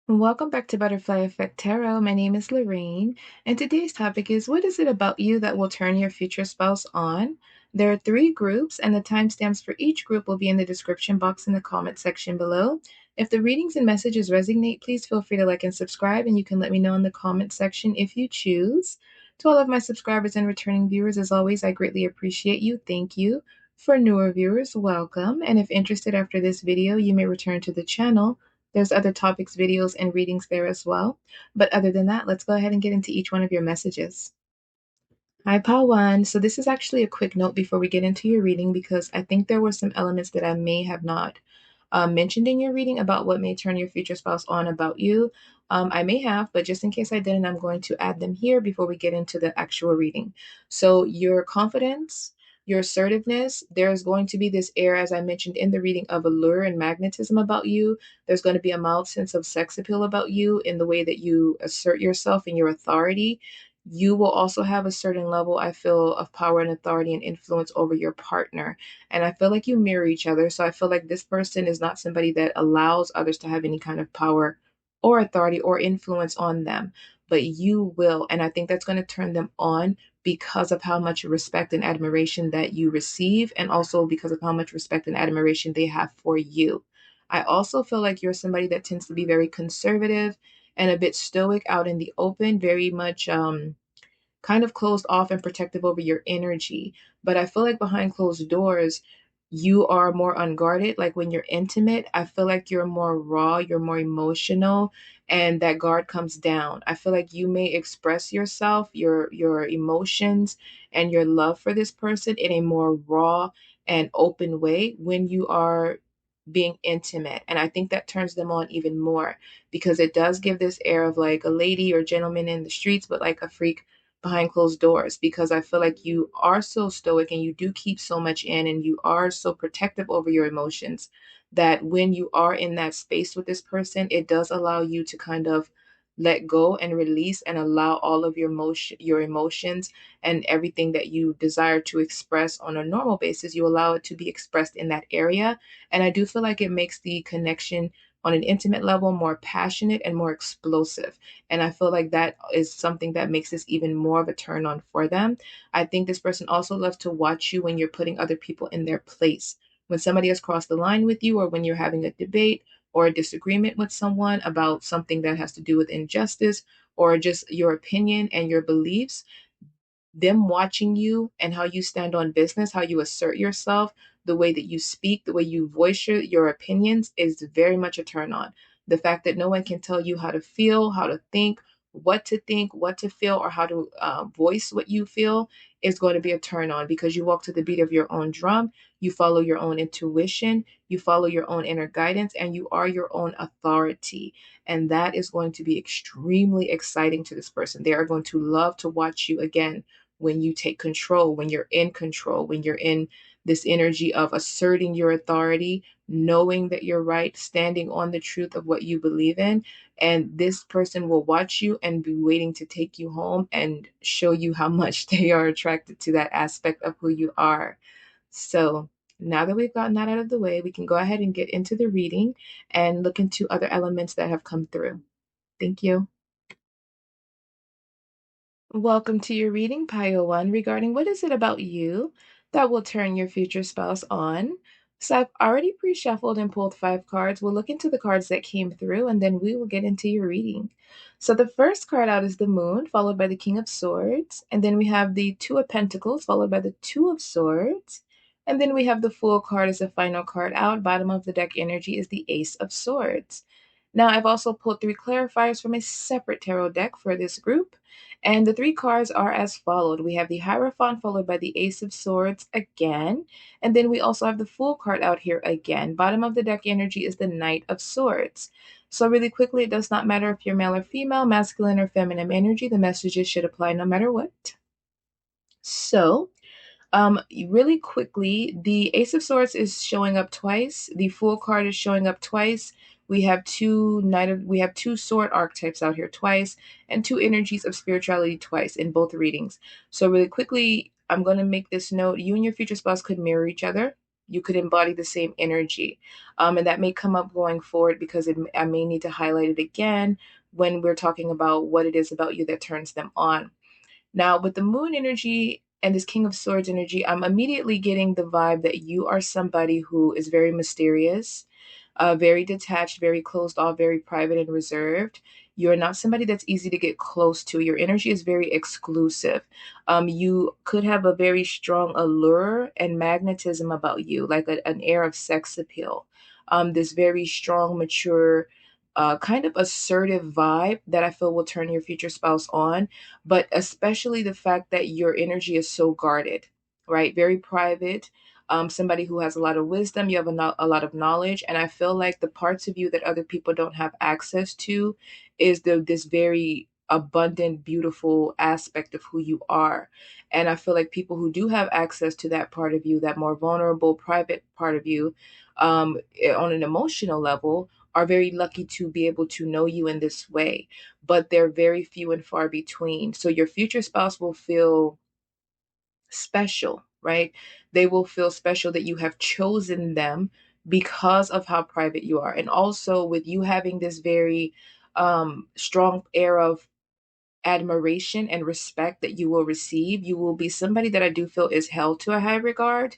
Welcome back to Butterfly Effect Tarot. My name is Lorraine, and today's topic is what is it about you that will turn your future spouse on? There are three groups, and the timestamps for each group will be in the description box in the comment section below. If the readings and messages resonate, please feel free to like and subscribe, and you can let me know in the comment section if you choose. To all of my subscribers and returning viewers, as always, I greatly appreciate you. Thank you. For newer viewers, welcome. And if interested after this video, you may return to the channel. There's other topics, videos, and readings there as well. But other than that, let's go ahead and get into each one of your messages. Hi, Pawan. So this is actually a quick note before we get into your reading because I think there were some elements that I may have not mentioned in your reading about what may turn your future spouse on about you. I may have, but just in case I didn't, I'm going to add them here before we get into the actual reading. So your confidence, your assertiveness, there's going to be this air, as I mentioned in the reading, of allure and magnetism about you. There's going to be a mild sense of sex appeal about you in the way that you assert yourself and your authority. You will also have a certain level, I feel, of power and authority and influence over your partner. And I feel like you mirror each other. So I feel like this person is not somebody that allows others to have any kind of power or authority or influence on them, but you will. And I think that's going to turn them on because of how much respect and admiration that you receive, and also because of how much respect and admiration they have for you. I also feel like you're somebody that tends to be very conservative and a bit stoic out in the open, very much kind of closed off and protective over your energy. But I feel like behind closed doors, you are more unguarded. Like when you're intimate, I feel like you're more raw, you're more emotional, and that guard comes down. I feel like you may express yourself, your emotions, and your love for this person in a more raw and open way when you are being intimate. And I think that turns them on even more because it does give this air of like a lady or gentleman in the streets, but like a freak behind closed doors, because I feel like you are so stoic and you do keep so much in and you are so protective over your emotions that when you are in that space with this person, it does allow you to kind of let go and release and allow all of your emotions and everything that you desire to express on a normal basis, you allow it to be expressed in that area. And I do feel like it makes the connection on an intimate level more passionate and more explosive. And I feel like that is something that makes this even more of a turn on for them. I think this person also loves to watch you when you're putting other people in their place. When somebody has crossed the line with you, or when you're having a debate or a disagreement with someone about something that has to do with injustice or just your opinion and your beliefs, them watching you and how you stand on business, how you assert yourself, the way that you speak, the way you voice your opinions is very much a turn on. The fact that no one can tell you how to feel, how to think, what to feel, or how to voice what you feel is going to be a turn on because you walk to the beat of your own drum. You follow your own intuition, you follow your own inner guidance, and you are your own authority. And that is going to be extremely exciting to this person. They are going to love to watch you again when you take control, when you're in control, when you're in this energy of asserting your authority, knowing that you're right, standing on the truth of what you believe in. And this person will watch you and be waiting to take you home and show you how much they are attracted to that aspect of who you are. So now that we've gotten that out of the way, we can go ahead and get into the reading and look into other elements that have come through. Thank you. Welcome to your reading, Pile 1, regarding what is it about you that will turn your future spouse on. So I've already pre-shuffled and pulled 5 cards. We'll look into the cards that came through and then we will get into your reading. So the first card out is the Moon, followed by the King of Swords. And then we have the Two of Pentacles, followed by the Two of Swords. And then we have the Fool card as the final card out. Bottom of the deck energy is the Ace of Swords. Now I've also pulled 3 clarifiers from a separate tarot deck for this group. And the 3 cards are as followed. We have the Hierophant followed by the Ace of Swords again. And then we also have the Fool card out here again. Bottom of the deck energy is the Knight of Swords. So really quickly, it does not matter if you're male or female, masculine or feminine energy. The messages should apply no matter what. So really quickly, the Ace of Swords is showing up twice. The Fool card is showing up twice. We have two sword archetypes out here twice, and 2 energies of spirituality twice in both readings. So really quickly, I'm going to make this note. You and your future spouse could mirror each other. you could embody the same energy. And that may come up going forward because I may need to highlight it again when we're talking about what it is about you that turns them on. Now, with the moon energy and this King of Swords energy, I'm immediately getting the vibe that you are somebody who is very mysterious, very detached, very closed off, very private and reserved. You're not somebody that's easy to get close to. Your energy is very exclusive. You could have a very strong allure and magnetism about you, like an air of sex appeal. This very strong, mature, kind of assertive vibe that I feel will turn your future spouse on, but especially the fact that your energy is so guarded, right? Very private. Somebody who has a lot of wisdom, you have a lot of knowledge, and I feel like the parts of you that other people don't have access to is this very abundant, beautiful aspect of who you are. And I feel like people who do have access to that part of you, that more vulnerable, private part of you, on an emotional level, are very lucky to be able to know you in this way, but they're very few and far between. So your future spouse will feel special, right? They will feel special that you have chosen them because of how private you are. And also with you having this very strong air of admiration and respect that you will receive, you will be somebody that I do feel is held to a high regard.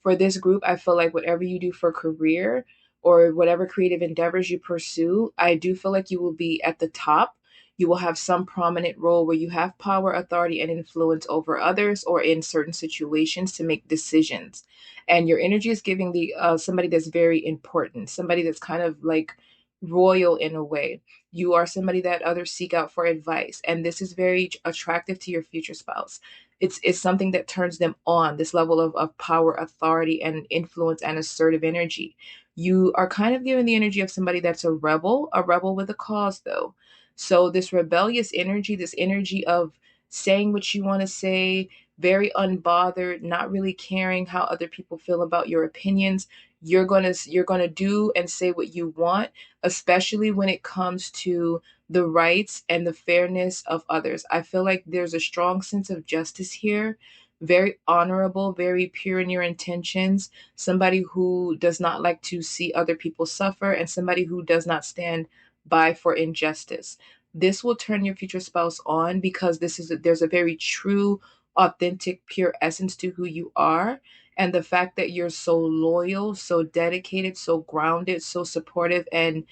For this group, I feel like whatever you do for career or whatever creative endeavors you pursue, I do feel like you will be at the top. You will have some prominent role where you have power, authority, and influence over others or in certain situations to make decisions. And your energy is giving the somebody that's very important, somebody that's kind of like royal in a way. You are somebody that others seek out for advice, and this is very attractive to your future spouse. It's something that turns them on, this level of power, authority, and influence and assertive energy. You are kind of given the energy of somebody that's a rebel with a cause, though. So this rebellious energy, this energy of saying what you want to say, very unbothered, not really caring how other people feel about your opinions. You're gonna do and say what you want, especially when it comes to the rights and the fairness of others. I feel like there's a strong sense of justice here, very honorable, very pure in your intentions, somebody who does not like to see other people suffer, and somebody who does not stand by for injustice. This will turn your future spouse on because there's a very true, authentic, pure essence to who you are. And the fact that you're so loyal, so dedicated, so grounded, so supportive, and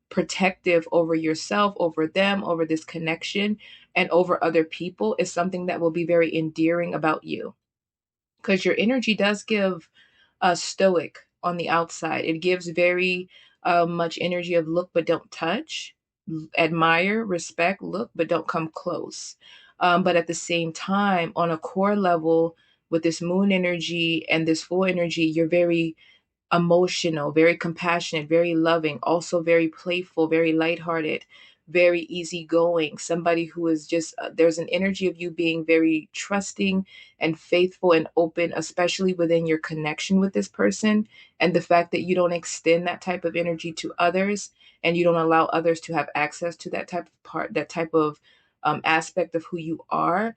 protective over yourself, over them, over this connection, and over other people is something that will be very endearing about you. Because your energy does give stoic on the outside. It gives very much energy of look but don't touch, admire, respect, look but don't come close. But at the same time, on a core level, with this moon energy and this full energy, you're very emotional, very compassionate, very loving, also very playful, very lighthearted, very easygoing. Somebody who is just, there's an energy of you being very trusting and faithful and open, especially within your connection with this person. And the fact that you don't extend that type of energy to others and you don't allow others to have access to that type of part, that type of aspect of who you are,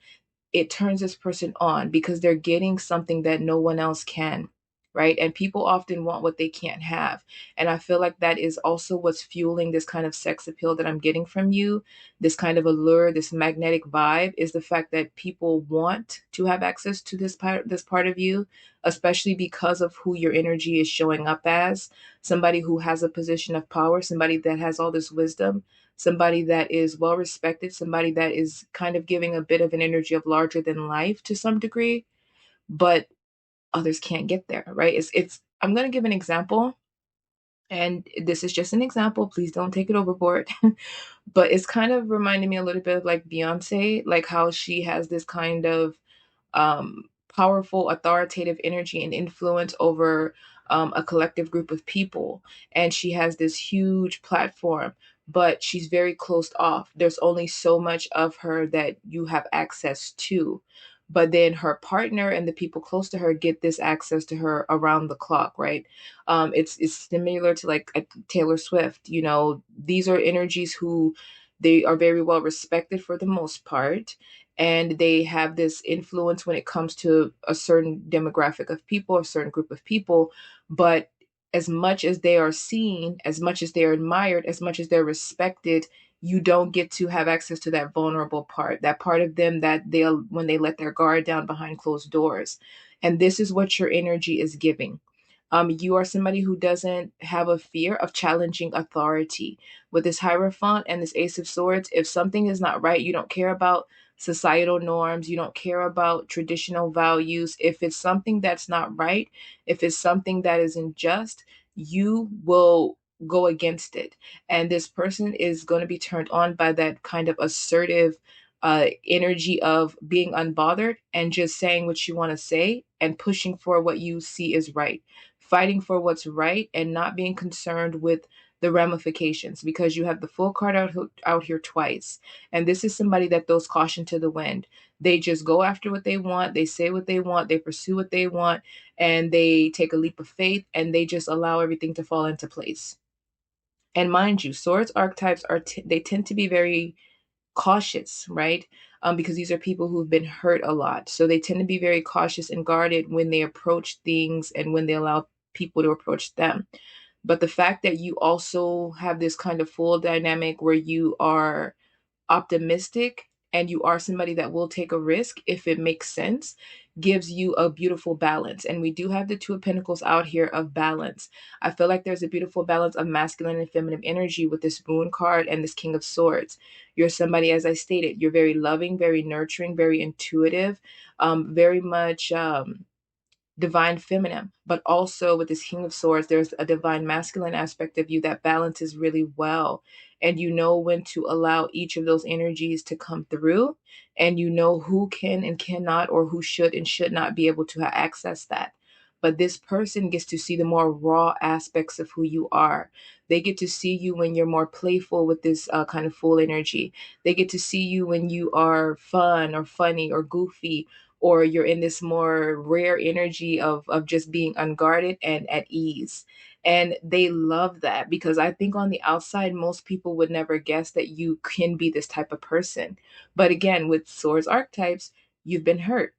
it turns this person on because they're getting something that no one else can, right? And people often want what they can't have. And I feel like that is also what's fueling this kind of sex appeal that I'm getting from you, this kind of allure, this magnetic vibe, is the fact that people want to have access to this part of you, especially because of who your energy is showing up as, somebody who has a position of power, somebody that has all this wisdom, somebody that is well respected, somebody that is kind of giving a bit of an energy of larger than life to some degree, but others can't get there, right? It's I'm going to give an example, and this is just an example, please don't take it overboard. But it's kind of reminding me a little bit of like Beyonce, like how she has this kind of powerful, authoritative energy and influence over a collective group of people. And she has this huge platform, but she's very closed off. There's only so much of her that you have access to. But then her partner and the people close to her get this access to her around the clock, right? It's similar to like a Taylor Swift. You know, these are energies who they are very well respected for the most part, and they have this influence when it comes to a certain demographic of people, a certain group of people. But as much as they are seen, as much as they are admired, as much as they're respected, you don't get to have access to that vulnerable part, that part of them that they'll, when they let their guard down behind closed doors. And this is what your energy is giving. You are somebody who doesn't have a fear of challenging authority. With this Hierophant and this Ace of Swords, if something is not right, you don't care about societal norms, you don't care about traditional values. If it's something that's not right, if it's something that is unjust, you will go against it. And this person is going to be turned on by that kind of assertive energy of being unbothered and just saying what you want to say and pushing for what you see is right, fighting for what's right and not being concerned with the ramifications, because you have the full card out here twice. And this is somebody that throws caution to the wind. They just go after what they want, they say what they want, they pursue what they want, and they take a leap of faith and they just allow everything to fall into place. And mind you, swords archetypes they tend to be very cautious, right? Because these are people who've been hurt a lot. So they tend to be very cautious and guarded when they approach things and when they allow people to approach them. But the fact that you also have this kind of full dynamic where you are optimistic and you are somebody that will take a risk if it makes sense gives you a beautiful balance. And we do have the Two of Pentacles out here of balance. I feel like there's a beautiful balance of masculine and feminine energy with this Moon card and this King of Swords. You're somebody, as I stated, you're very loving, very nurturing, very intuitive, very much divine feminine, but also with this King of Swords, there's a divine masculine aspect of you that balances really well. And you know when to allow each of those energies to come through, and you know who can and cannot, or who should and should not be able to access that. But this person gets to see the more raw aspects of who you are. They get to see you when you're more playful with this kind of full energy. They get to see you when you are fun or funny or goofy, or you're in this more rare energy of just being unguarded and at ease. And they love that, because I think on the outside, most people would never guess that you can be this type of person. But again, with swords archetypes, you've been hurt.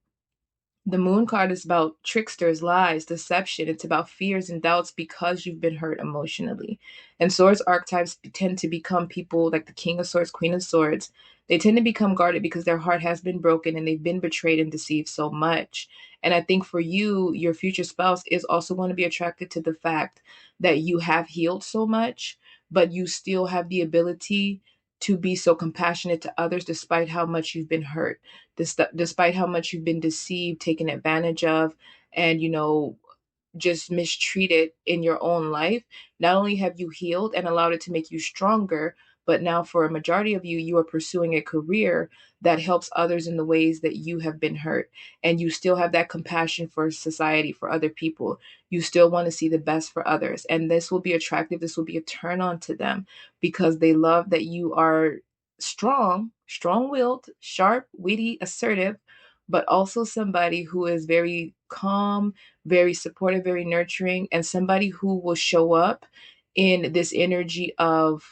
The Moon card is about tricksters, lies, deception. It's about fears and doubts because you've been hurt emotionally. And swords archetypes tend to become people like the King of Swords, Queen of Swords. They tend to become guarded because their heart has been broken and they've been betrayed and deceived so much. And I think for you, your future spouse is also going to be attracted to the fact that you have healed so much, but you still have the ability to be so compassionate to others despite how much you've been hurt, despite how much you've been deceived, taken advantage of, and, just mistreated in your own life. Not only have you healed and allowed it to make you stronger, but now for a majority of you, you are pursuing a career that helps others in the ways that you have been hurt. And you still have that compassion for society, for other people. You still want to see the best for others. And this will be attractive. This will be a turn on to them because they love that you are strong willed, sharp, witty, assertive, but also somebody who is very calm, very supportive, very nurturing, and somebody who will show up in this energy of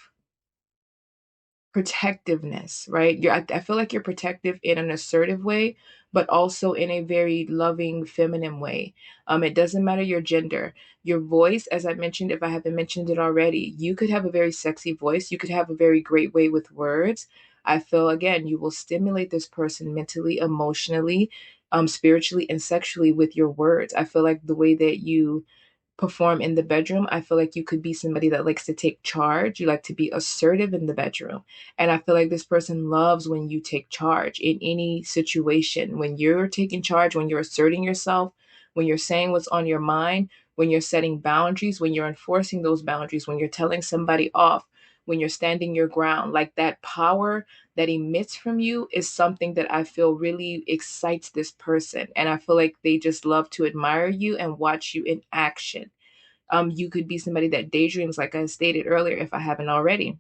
protectiveness, right? I feel like you're protective in an assertive way, but also in a very loving, feminine way. It doesn't matter your gender. Your voice, as I mentioned, if I haven't mentioned it already, you could have a very sexy voice. You could have a very great way with words. I feel, again, you will stimulate this person mentally, emotionally, spiritually, and sexually with your words. I feel like the way that you perform in the bedroom, I feel like you could be somebody that likes to take charge. You like to be assertive in the bedroom. And I feel like this person loves when you take charge in any situation. When you're taking charge, when you're asserting yourself, when you're saying what's on your mind, when you're setting boundaries, when you're enforcing those boundaries, when you're telling somebody off, when you're standing your ground, like that power that emits from you is something that I feel really excites this person. And I feel like they just love to admire you and watch you in action. You could be somebody that daydreams, like I stated earlier, if I haven't already.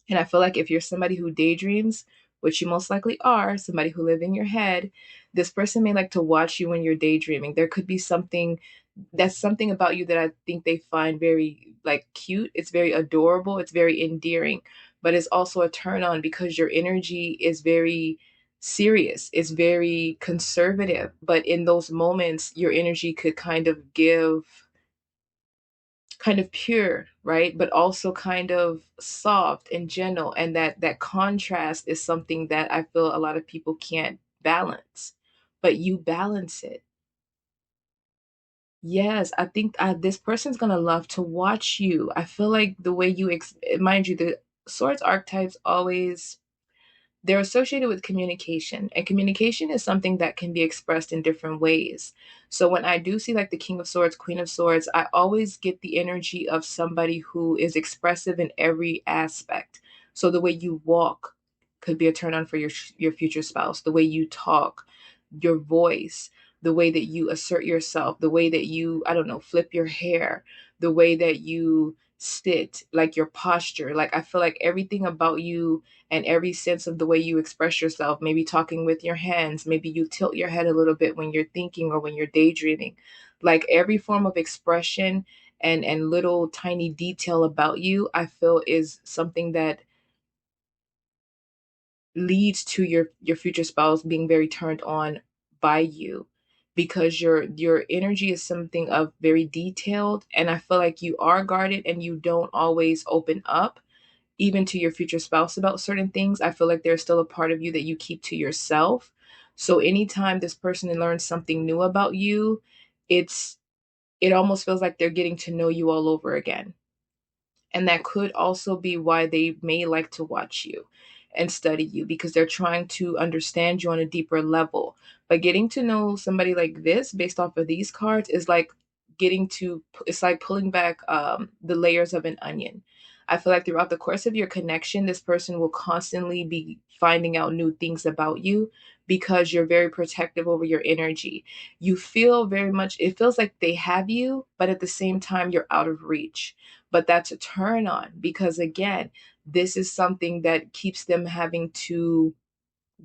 And I feel like if you're somebody who daydreams, which you most likely are, somebody who live in your head, this person may like to watch you when you're daydreaming. There could be something about you that I think they find very like cute. It's very adorable. It's very endearing, but it's also a turn on because your energy is very serious, it's very conservative, but in those moments your energy could kind of pure, right? But also kind of soft and gentle. And that contrast is something that I feel a lot of people can't balance. But you balance it. Yes, I think this person's gonna love to watch you. I feel like the way mind you, the swords archetypes always they're associated with communication, and communication is something that can be expressed in different ways. So when I do see like the King of Swords, Queen of Swords, I always get the energy of somebody who is expressive in every aspect. So the way you walk could be a turn on for your future spouse. The way you talk, your voice, the way that you assert yourself, the way that you, I don't know, flip your hair, the way that you sit, like your posture. Like I feel like everything about you and every sense of the way you express yourself, maybe talking with your hands, maybe you tilt your head a little bit when you're thinking or when you're daydreaming. Like every form of expression and little tiny detail about you, I feel is something that leads to your future spouse being very turned on by you, because your energy is something of very detailed, and I feel like you are guarded and you don't always open up even to your future spouse about certain things. I feel like there's still a part of you that you keep to yourself. So anytime this person learns something new about you, it's it almost feels like they're getting to know you all over again. And that could also be why they may like to watch you and study you, because they're trying to understand you on a deeper level. But getting to know somebody like this based off of these cards is like it's like pulling back the layers of an onion. I feel like throughout the course of your connection, this person will constantly be finding out new things about you because you're very protective over your energy. You feel very much, it feels like they have you, but at the same time, you're out of reach. But that's a turn on, because again, this is something that keeps them having to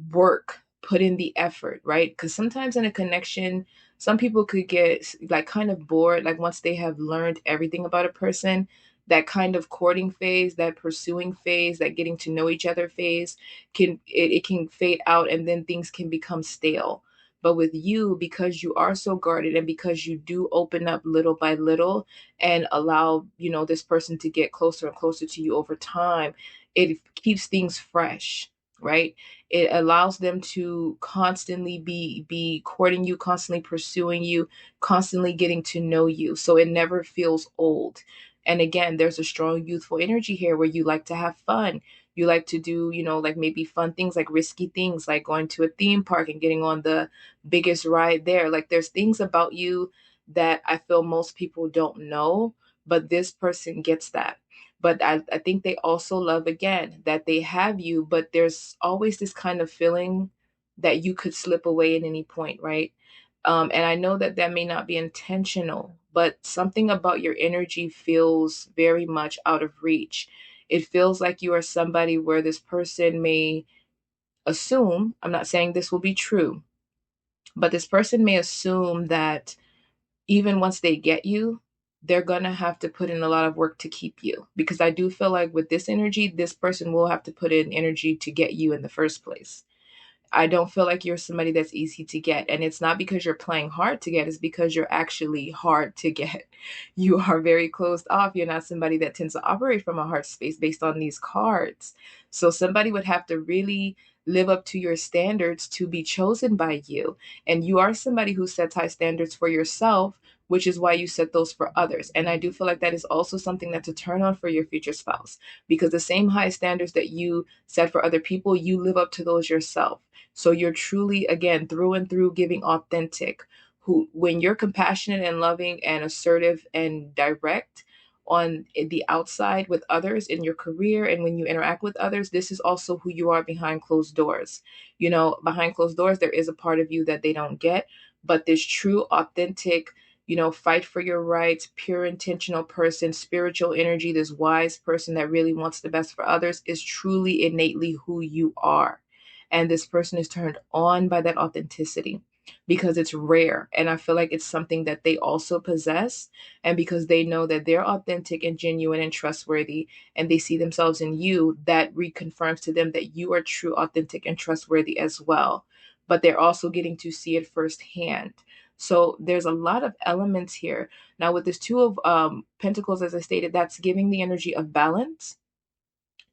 work, put in the effort, right? Because sometimes in a connection, some people could get like kind of bored, like once they have learned everything about a person. That kind of courting phase, that pursuing phase, that getting to know each other phase it can fade out, and then things can become stale. But with you, because you are so guarded and because you do open up little by little and allow, this person to get closer and closer to you over time, it keeps things fresh, right? It allows them to constantly be courting you, constantly pursuing you, constantly getting to know you. So it never feels old. And again, there's a strong youthful energy here where you like to have fun. You like to do, like maybe fun things, like risky things, like going to a theme park and getting on the biggest ride there. Like there's things about you that I feel most people don't know, but this person gets that. But I think they also love, again, that they have you, but there's always this kind of feeling that you could slip away at any point, right? And I know that that may not be intentional, but something about your energy feels very much out of reach. It feels like you are somebody where this person may assume, I'm not saying this will be true, but this person may assume that even once they get you, they're going to have to put in a lot of work to keep you. Because I do feel like with this energy, this person will have to put in energy to get you in the first place. I don't feel like you're somebody that's easy to get. And it's not because you're playing hard to get, it's because you're actually hard to get. You are very closed off. You're not somebody that tends to operate from a heart space based on these cards. So somebody would have to really live up to your standards to be chosen by you. And you are somebody who sets high standards for yourself, which is why you set those for others. And I do feel like that is also something that's a turn on for your future spouse, because the same high standards that you set for other people, you live up to those yourself. So you're truly, again, through and through giving authentic. Who, when you're compassionate and loving and assertive and direct on the outside with others in your career and when you interact with others, this is also who you are behind closed doors. Behind closed doors, there is a part of you that they don't get, but this true, authentic, fight for your rights, pure, intentional person, spiritual energy, this wise person that really wants the best for others is truly innately who you are. And this person is turned on by that authenticity. because it's rare. And I feel like it's something that they also possess. And because they know that they're authentic and genuine and trustworthy, and they see themselves in you, that reconfirms to them that you are true, authentic, and trustworthy as well. But they're also getting to see it firsthand. So there's a lot of elements here. Now, with this Two of Pentacles, as I stated, that's giving the energy of balance.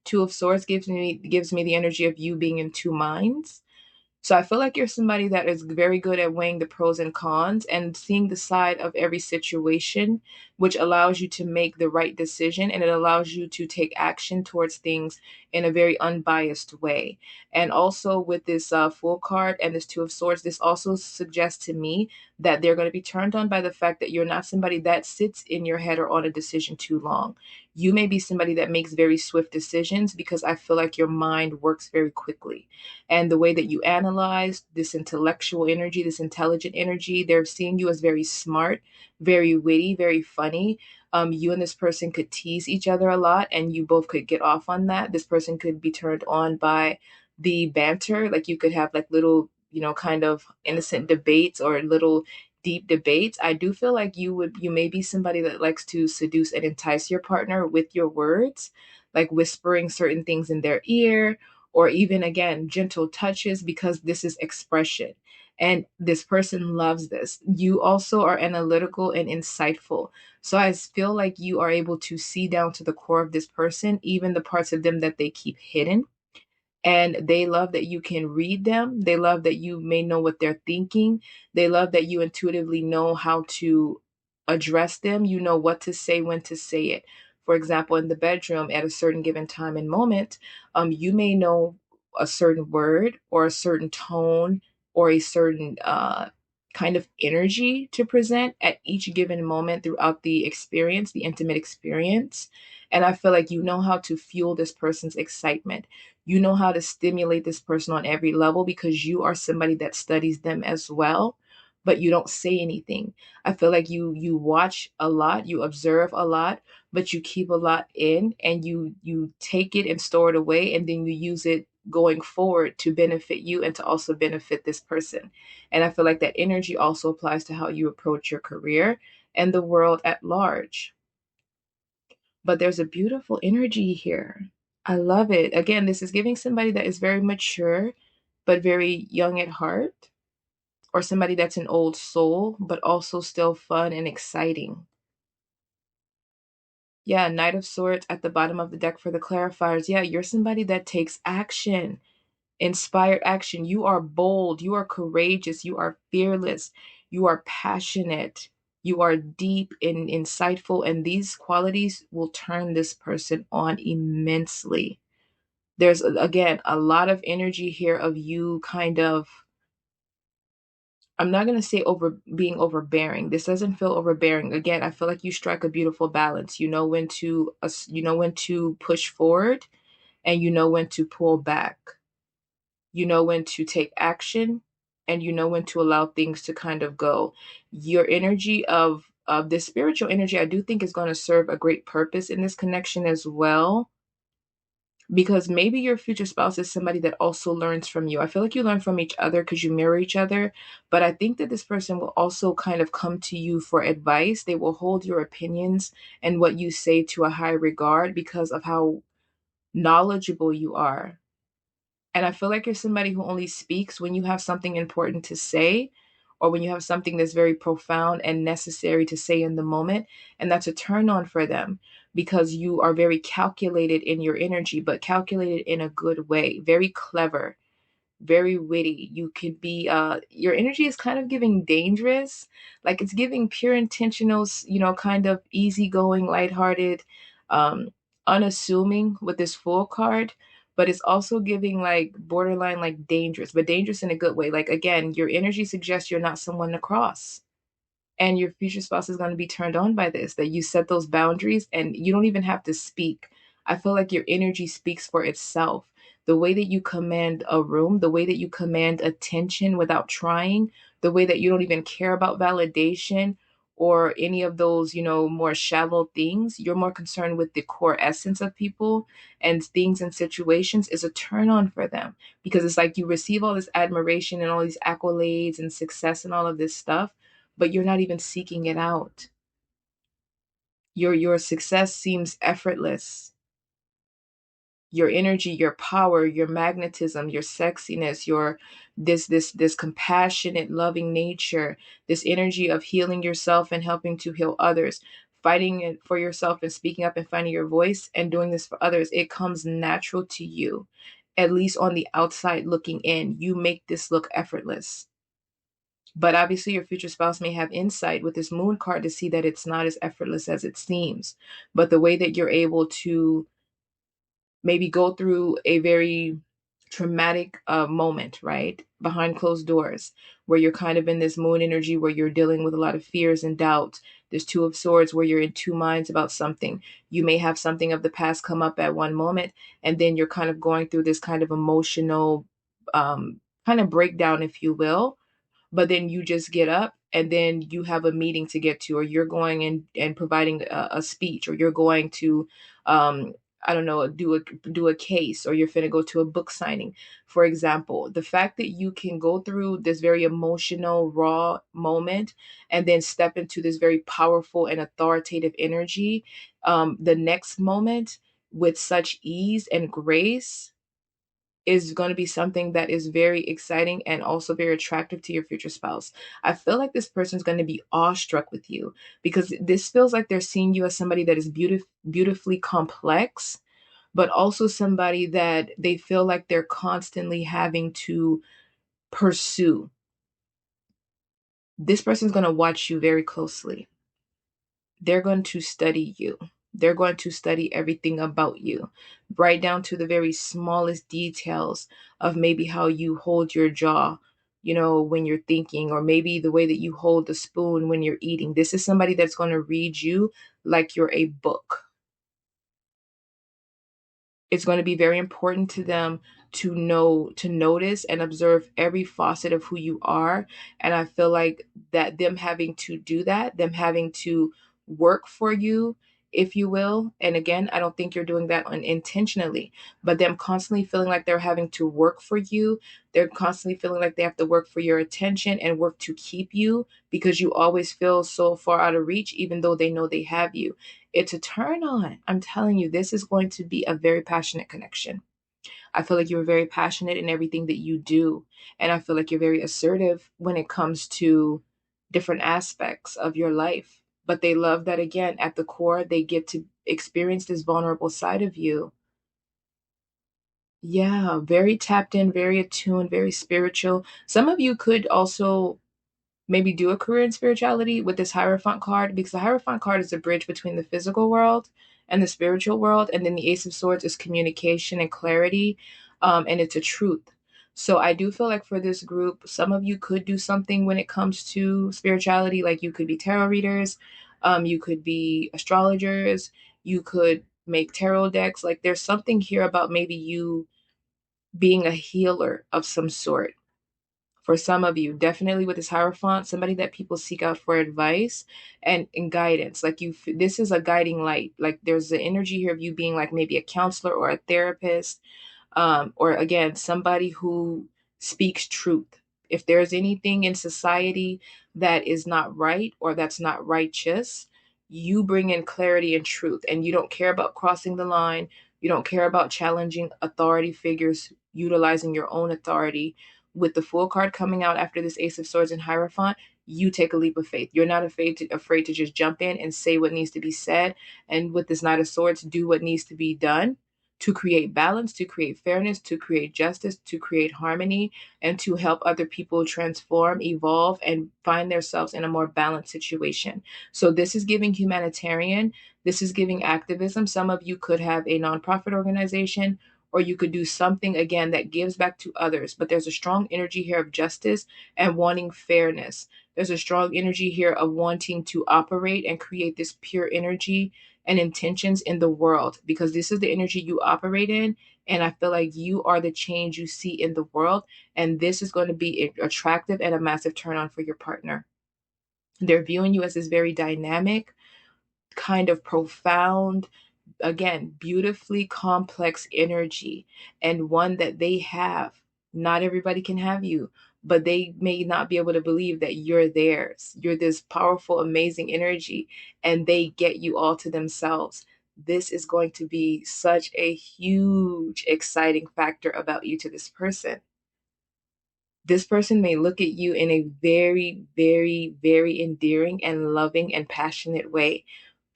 Two of Swords gives me the energy of you being in two minds. So I feel like you're somebody that is very good at weighing the pros and cons and seeing the side of every situation, which allows you to make the right decision, and it allows you to take action towards things in a very unbiased way. And also with this Fool card and this Two of Swords, this also suggests to me that they're going to be turned on by the fact that you're not somebody that sits in your head or on a decision too long. You may be somebody that makes very swift decisions because I feel like your mind works very quickly, and the way that you analyze this intellectual energy, this intelligent energy, they're seeing you as very smart, very witty, very funny. You and this person could tease each other a lot, and you both could get off on that. This person could be turned on by the banter. Like you could have like little, kind of innocent debates or little deep debates. I do feel like you may be somebody that likes to seduce and entice your partner with your words, like whispering certain things in their ear, or even again gentle touches, because this is expression, and this person loves this. You also are analytical and insightful, so I feel like you are able to see down to the core of this person, even the parts of them that they keep hidden. And they love that you can read them. They love that you may know what they're thinking. They love that you intuitively know how to address them. You know what to say, when to say it. For example, in the bedroom at a certain given time and moment, you may know a certain word or a certain tone or a certain kind of energy to present at each given moment throughout the experience, the intimate experience. And I feel like you know how to fuel this person's excitement. You know how to stimulate this person on every level because you are somebody that studies them as well, but you don't say anything. I feel like you watch a lot, you observe a lot, but you keep a lot in, and you take it and store it away, and then you use it going forward to benefit you and to also benefit this person. And I feel like that energy also applies to how you approach your career and the world at large. But there's a beautiful energy here. I love it. Again, this is giving somebody that is very mature, but very young at heart, or somebody that's an old soul, but also still fun and exciting. Yeah, Knight of Swords at the bottom of the deck for the clarifiers. Yeah, you're somebody that takes action, inspired action. You are bold, you are courageous, you are fearless, you are passionate, you are deep and insightful, and these qualities will turn this person on immensely. There's again a lot of energy here of you kind of, I'm not going to say over being overbearing. This doesn't feel overbearing. Again, I feel like you strike a beautiful balance. You know when to push forward, and you know when to pull back. You know when to take action, and you know when to allow things to kind of go. Your energy of this spiritual energy, I do think is going to serve a great purpose in this connection as well, because maybe your future spouse is somebody that also learns from you. I feel like you learn from each other because you mirror each other, but I think that this person will also kind of come to you for advice. They will hold your opinions and what you say to a high regard because of how knowledgeable you are. And I feel like you're somebody who only speaks when you have something important to say, or when you have something that's very profound and necessary to say in the moment. And that's a turn on for them because you are very calculated in your energy, but calculated in a good way, very clever, very witty. You could be your energy is kind of giving dangerous, like it's giving pure intentional, kind of easygoing, lighthearted, um unassuming with this Fool card, but it's also giving like borderline like dangerous, but dangerous in a good way. Like again, your energy suggests you're not someone to cross, and your future spouse is going to be turned on by this, that you set those boundaries and you don't even have to speak. I feel like your energy speaks for itself. The way that you command a room, the way that you command attention without trying, the way that you don't even care about validation or any of those, more shallow things. You're more concerned with the core essence of people and things and situations is a turn on for them, because it's like you receive all this admiration and all these accolades and success and all of this stuff, but you're not even seeking it out. Your success seems effortless. Your energy, your power, your magnetism, your sexiness, your this compassionate, loving nature, this energy of healing yourself and helping to heal others, fighting it for yourself and speaking up and finding your voice and doing this for others. It comes natural to you. At least on the outside looking in, you make this look effortless. But obviously, your future spouse may have insight with this moon card to see that it's not as effortless as it seems. But the way that you're able to maybe go through a very traumatic moment, right? Behind closed doors, where you're kind of in this moon energy where you're dealing with a lot of fears and doubts. There's Two of Swords where you're in two minds about something. You may have something of the past come up at one moment, and then you're kind of going through this kind of emotional kind of breakdown, if you will, but then you just get up and then you have a meeting to get to, or you're going and providing a speech, or you're going to I don't know, do a case, or you're finna go to a book signing. For example, the fact that you can go through this very emotional raw moment and then step into this very powerful and authoritative energy the next moment with such ease and grace is going to be something that is very exciting and also very attractive to your future spouse. I feel like this person's going to be awestruck with you, because this feels like they're seeing you as somebody that is beautifully complex, but also somebody that they feel like they're constantly having to pursue. This person's going to watch you very closely. They're going to study you. They're going to study everything about you, right down to the very smallest details of maybe how you hold your jaw, when you're thinking, or maybe the way that you hold the spoon when you're eating. This is somebody that's going to read you like you're a book. It's going to be very important to them to notice and observe every facet of who you are. And I feel like that them having to do that, them having to work for you, if you will. And again, I don't think you're doing that unintentionally, but them constantly feeling like they're having to work for you. They're constantly feeling like they have to work for your attention and work to keep you, because you always feel so far out of reach, even though they know they have you. It's a turn on. I'm telling you, this is going to be a very passionate connection. I feel like you're very passionate in everything that you do. And I feel like you're very assertive when it comes to different aspects of your life. But they love that, again, at the core, they get to experience this vulnerable side of you. Yeah, very tapped in, very attuned, very spiritual. Some of you could also maybe do a career in spirituality with this Hierophant card, because the Hierophant card is a bridge between the physical world and the spiritual world. And then the Ace of Swords is communication and clarity, and it's a truth. So I do feel like for this group, some of you could do something when it comes to spirituality. Like you could be tarot readers, you could be astrologers, you could make tarot decks. Like there's something here about maybe you being a healer of some sort. For some of you, definitely with this Hierophant, somebody that people seek out for advice and guidance. Like this is a guiding light. Like there's the energy here of you being like maybe a counselor or a therapist, or again, somebody who speaks truth. If there's anything in society that is not right or that's not righteous, you bring in clarity and truth, and you don't care about crossing the line. You don't care about challenging authority figures, utilizing your own authority. With the Fool card coming out after this Ace of Swords and Hierophant, you take a leap of faith. You're not afraid to just jump in and say what needs to be said. And with this Knight of Swords, do what needs to be done to create balance, to create fairness, to create justice, to create harmony, and to help other people transform, evolve, and find themselves in a more balanced situation. So this is giving humanitarian. This is giving activism. Some of you could have a nonprofit organization, or you could do something again that gives back to others. But there's a strong energy here of justice and wanting fairness. There's a strong energy here of wanting to operate and create this pure energy and intentions in the world, because this is the energy you operate in. And I feel like you are the change you see in the world. And this is going to be attractive and a massive turn on for your partner. They're viewing you as this very dynamic, kind of profound, again, beautifully complex energy, and one that they have. Not everybody can have you, but they may not be able to believe that you're theirs. You're this powerful, amazing energy, and they get you all to themselves. This is going to be such a huge, exciting factor about you to this person. This person may look at you in a very, very, very endearing and loving and passionate way.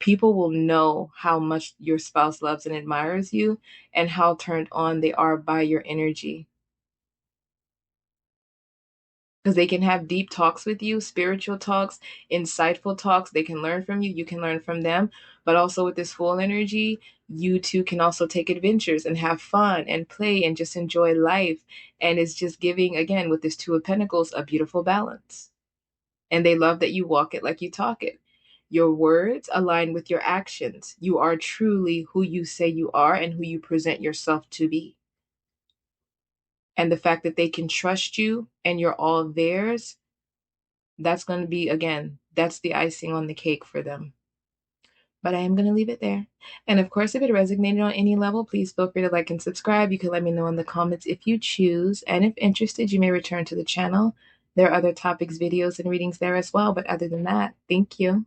People will know how much your spouse loves and admires you and how turned on they are by your energy. Because they can have deep talks with you, spiritual talks, insightful talks. They can learn from you, you can learn from them. But also with this full energy, you two can also take adventures and have fun and play and just enjoy life. And it's just giving, again, with this Two of Pentacles, a beautiful balance. And they love that you walk it like you talk it. Your words align with your actions. You are truly who you say you are and who you present yourself to be. And the fact that they can trust you and you're all theirs, that's going to be, again, that's the icing on the cake for them. But I am going to leave it there. And of course, if it resonated on any level, please feel free to like and subscribe. You can let me know in the comments if you choose. And if interested, you may return to the channel. There are other topics, videos, and readings there as well. But other than that, thank you.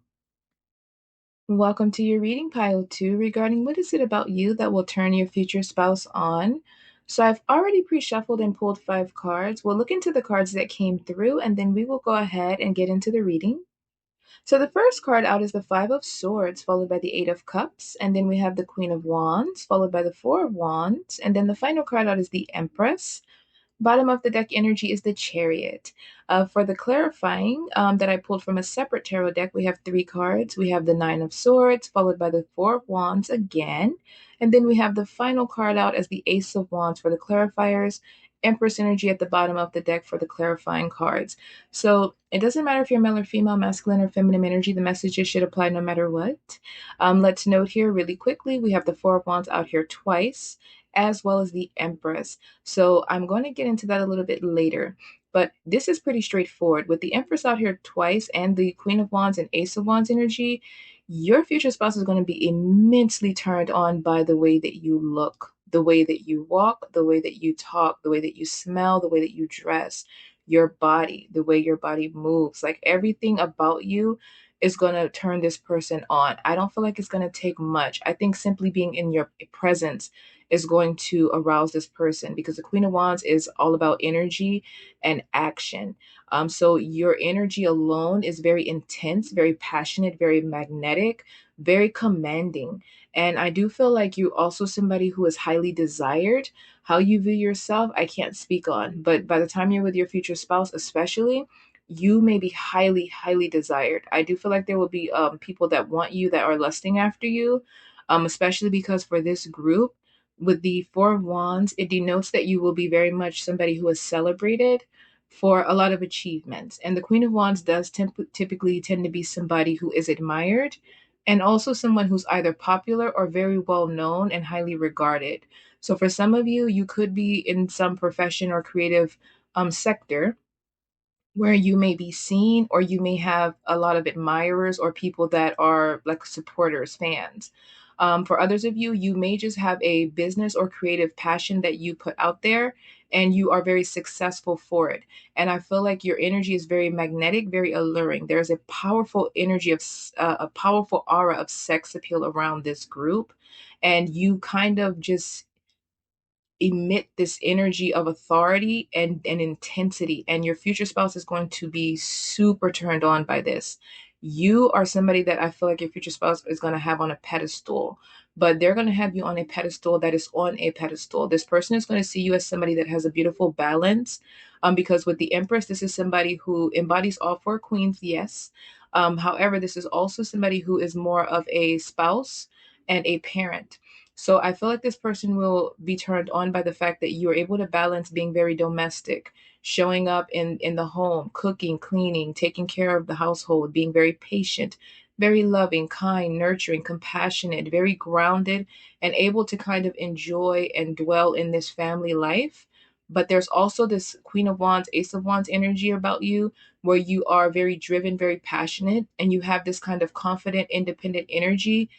Welcome to your reading pile 2 regarding what is it about you that will turn your future spouse on. So I've already pre-shuffled and pulled 5 cards. We'll look into the cards that came through and then we will go ahead and get into the reading. So the first card out is the 5 of Swords, followed by the 8 of Cups, and then we have the Queen of Wands, followed by the 4 of Wands, and then the final card out is the Empress. Bottom of the deck energy is the Chariot. For the clarifying that I pulled from a separate tarot deck, we have 3 cards. We have the 9 of Swords, followed by the 4 of Wands again. And then we have the final card out as the Ace of Wands for the clarifiers. Empress energy at the bottom of the deck for the clarifying cards. So it doesn't matter if you're male or female, masculine or feminine energy, the messages should apply no matter what. Let's note here really quickly, we have the 4 of Wands out here twice, as well as the Empress. So I'm going to get into that a little bit later. But this is pretty straightforward. With the Empress out here twice and the Queen of Wands and Ace of Wands energy, your future spouse is going to be immensely turned on by the way that you look, the way that you walk, the way that you talk, the way that you smell, the way that you dress, your body, the way your body moves. Like everything about you is going to turn this person on. I don't feel like it's going to take much. I think simply being in your presence is going to arouse this person because the Queen of Wands is all about energy and action. So your energy alone is very intense, very passionate, very magnetic, very commanding. And I do feel like you're also somebody who is highly desired. How you view yourself, I can't speak on. But by the time you're with your future spouse, especially, you may be highly, highly desired. I do feel like there will be people that want you, that are lusting after you, especially because for this group, with the 4 of Wands, it denotes that you will be very much somebody who is celebrated for a lot of achievements. And the Queen of Wands does typically tend to be somebody who is admired and also someone who's either popular or very well known and highly regarded. So for some of you, you could be in some profession or creative sector where you may be seen, or you may have a lot of admirers or people that are like supporters, fans. For others of you, you may just have a business or creative passion that you put out there and you are very successful for it. And I feel like your energy is very magnetic, very alluring. There's a powerful energy of a powerful aura of sex appeal around this group. And you kind of just emit this energy of authority and intensity, and your future spouse is going to be super turned on by this. You are somebody that I feel like your future spouse is going to have on a pedestal, but they're going to have you on a pedestal that is on a pedestal. This person is going to see you as somebody that has a beautiful balance, because with the Empress, this is somebody who embodies all 4 queens, yes. However, this is also somebody who is more of a spouse and a parent. So I feel like this person will be turned on by the fact that you're able to balance being very domestic, showing up in the home, cooking, cleaning, taking care of the household, being very patient, very loving, kind, nurturing, compassionate, very grounded, and able to kind of enjoy and dwell in this family life But there's also this Queen of Wands, Ace of Wands energy about you, where you are very driven, very passionate, and you have this kind of confident, independent energy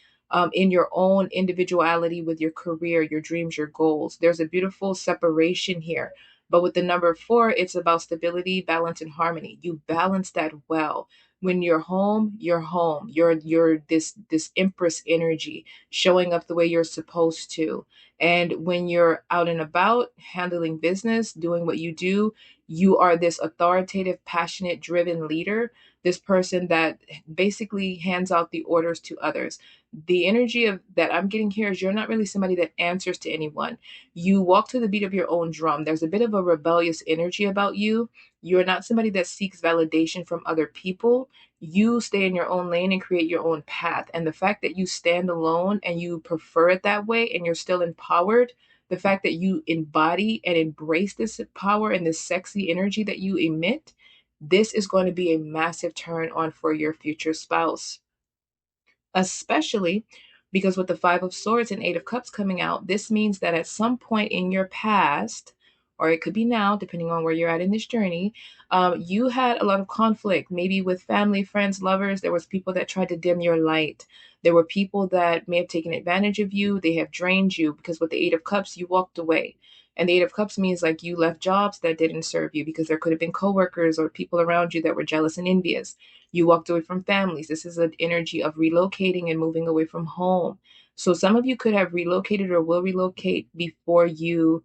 in your own individuality with your career, your dreams, your goals. There's a beautiful separation here. But with the number four, it's about stability, balance, and harmony. You balance that well. When you're home, you're home. You're this empress energy showing up the way you're supposed to. And when you're out and about handling business, doing what you do, you are this authoritative, passionate, driven leader, this person that basically hands out the orders to others. The energy of that I'm getting here is you're not really somebody that answers to anyone. You walk to the beat of your own drum. There's a bit of a rebellious energy about you. You're not somebody that seeks validation from other people. You stay in your own lane and create your own path. And the fact that you stand alone and you prefer it that way and you're still empowered, the fact that you embody and embrace this power and this sexy energy that you emit, this is going to be a massive turn on for your future spouse, especially because with the Five of Swords and Eight of Cups coming out, this means that at some point in your past, or it could be now, depending on where you're at in this journey, you had a lot of conflict, maybe with family, friends, lovers. There was people that tried to dim your light. There were people that may have taken advantage of you. They have drained you because with the Eight of Cups, you walked away. And the Eight of Cups means like you left jobs that didn't serve you because there could have been coworkers or people around you that were jealous and envious. You walked away from families. This is an energy of relocating and moving away from home. So some of you could have relocated or will relocate before you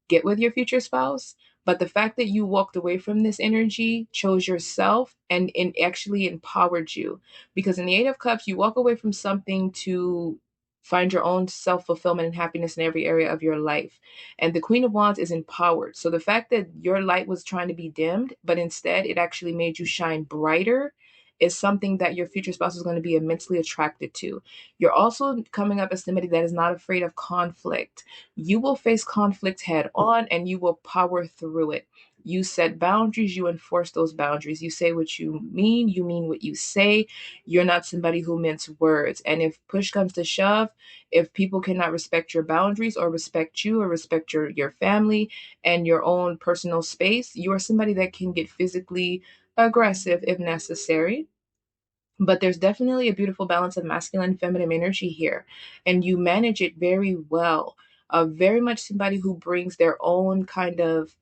get with your future spouse. But the fact that you walked away from this energy chose yourself and actually empowered you. Because in the Eight of Cups, you walk away from something to find your own self fulfillment and happiness in every area of your life. And the Queen of Wands is empowered. So the fact that your light was trying to be dimmed, but instead it actually made you shine brighter is something that your future spouse is going to be immensely attracted to. You're also coming up as somebody that is not afraid of conflict. You will face conflict head on and you will power through it. You set boundaries, you enforce those boundaries. You say what you mean what you say. You're not somebody who mince words. And if push comes to shove, if people cannot respect your boundaries or respect you or respect your family and your own personal space, you are somebody that can get physically aggressive if necessary. But there's definitely a beautiful balance of masculine and feminine energy here, and you manage it very well. Very much somebody who brings their own kind of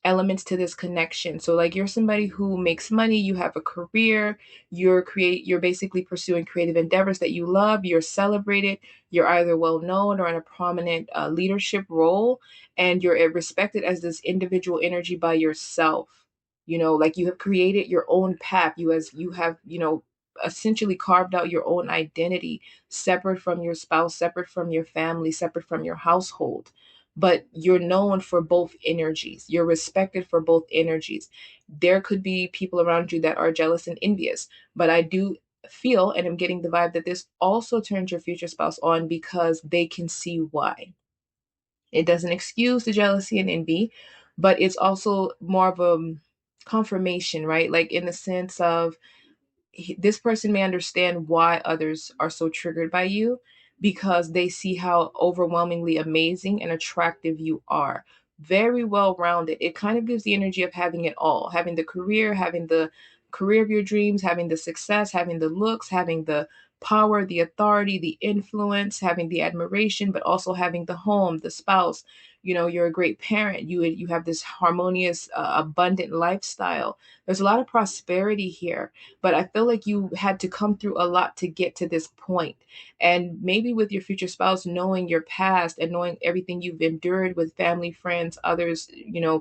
elements to this connection. So like you're somebody who makes money, you have a career, you're basically pursuing creative endeavors that you love, you're celebrated, you're either well known or in a prominent leadership role, and you're respected as this individual energy by yourself. Like you have created your own path. You have, essentially carved out your own identity, separate from your spouse, separate from your family, separate from your household, but you're known for both energies. You're respected for both energies. There could be people around you that are jealous and envious, but I do feel and I'm getting the vibe that this also turns your future spouse on because they can see why. It doesn't excuse the jealousy and envy, but it's also more of a confirmation, right? Like in the sense of this person may understand why others are so triggered by you because they see how overwhelmingly amazing and attractive you are. Very well rounded. It kind of gives the energy of having it all, having the career of your dreams, having the success, having the looks, having the power, the authority, the influence, having the admiration, but also having the home, the spouse. You're a great parent. You have this harmonious, abundant lifestyle. There's a lot of prosperity here, but I feel like you had to come through a lot to get to this point. And maybe with your future spouse, knowing your past and knowing everything you've endured with family, friends, others,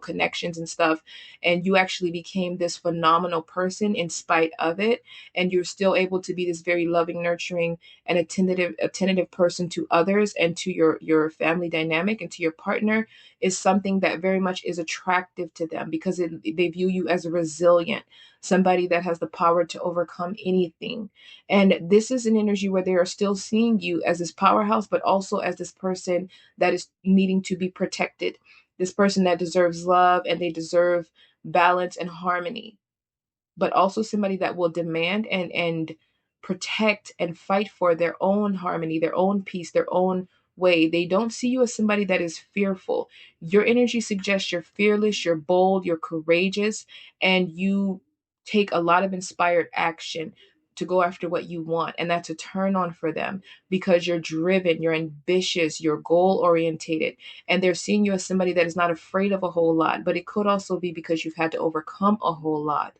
connections and stuff, and you actually became this phenomenal person in spite of it. And you're still able to be this very loving, nurturing, and attentive person to others and to your family dynamic and to your partner is something that very much is attractive to them because they view you as resilient, somebody that has the power to overcome anything. And this is an energy where they are still seeing you as this powerhouse, but also as this person that is needing to be protected, this person that deserves love and they deserve balance and harmony, but also somebody that will demand and protect and fight for their own harmony, their own peace, their own way. They don't see you as somebody that is fearful. Your energy suggests you're fearless, you're bold, you're courageous, and you take a lot of inspired action to go after what you want. And that's a turn on for them because you're driven, you're ambitious, you're goal orientated, and they're seeing you as somebody that is not afraid of a whole lot. But it could also be because you've had to overcome a whole lot.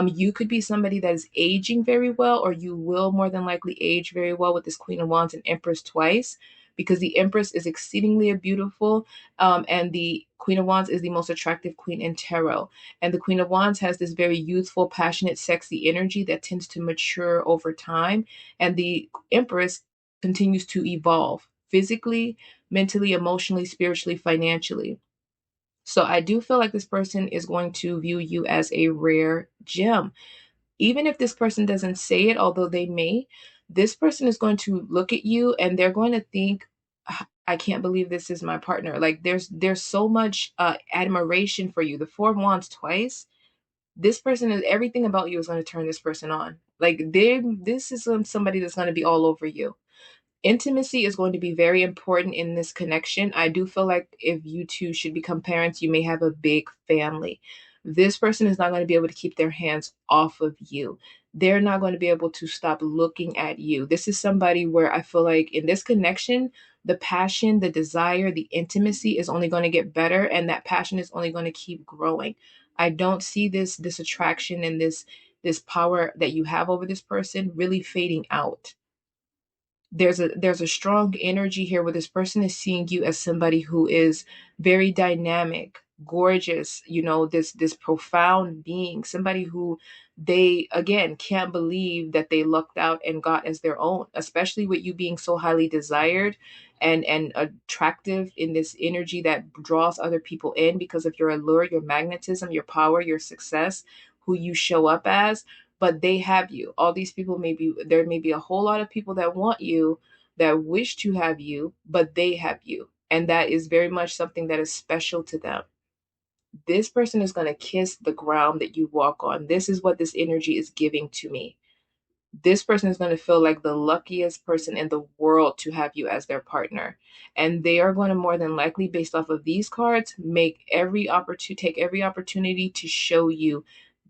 You could be somebody that is aging very well, or you will more than likely age very well with this Queen of Wands and Empress twice, because the Empress is exceedingly beautiful, and the Queen of Wands is the most attractive queen in tarot. And the Queen of Wands has this very youthful, passionate, sexy energy that tends to mature over time. And the Empress continues to evolve physically, mentally, emotionally, spiritually, financially. So I do feel like this person is going to view you as a rare gem. Even if this person doesn't say it, although they may, this person is going to look at you and they're going to think, I can't believe this is my partner. Like there's so much admiration for you. The Four of Wands twice. This person is everything about you is going to turn this person on. Like this is somebody that's going to be all over you. Intimacy is going to be very important in this connection. I do feel like if you two should become parents, you may have a big family. This person is not going to be able to keep their hands off of you. They're not going to be able to stop looking at you. This is somebody where I feel like in this connection, the passion, the desire, the intimacy is only going to get better, and that passion is only going to keep growing. I don't see this attraction and this power that you have over this person really fading out. There's a strong energy here where this person is seeing you as somebody who is very dynamic, gorgeous, this profound being, somebody who they again can't believe that they lucked out and got as their own, especially with you being so highly desired and attractive in this energy that draws other people in because of your allure, your magnetism, your power, your success, who you show up as. But they have you. All these people there may be a whole lot of people that want you, that wish to have you, but they have you. And that is very much something that is special to them. This person is going to kiss the ground that you walk on. This is what this energy is giving to me. This person is going to feel like the luckiest person in the world to have you as their partner. And they are going to more than likely, based off of these cards, take every opportunity to show you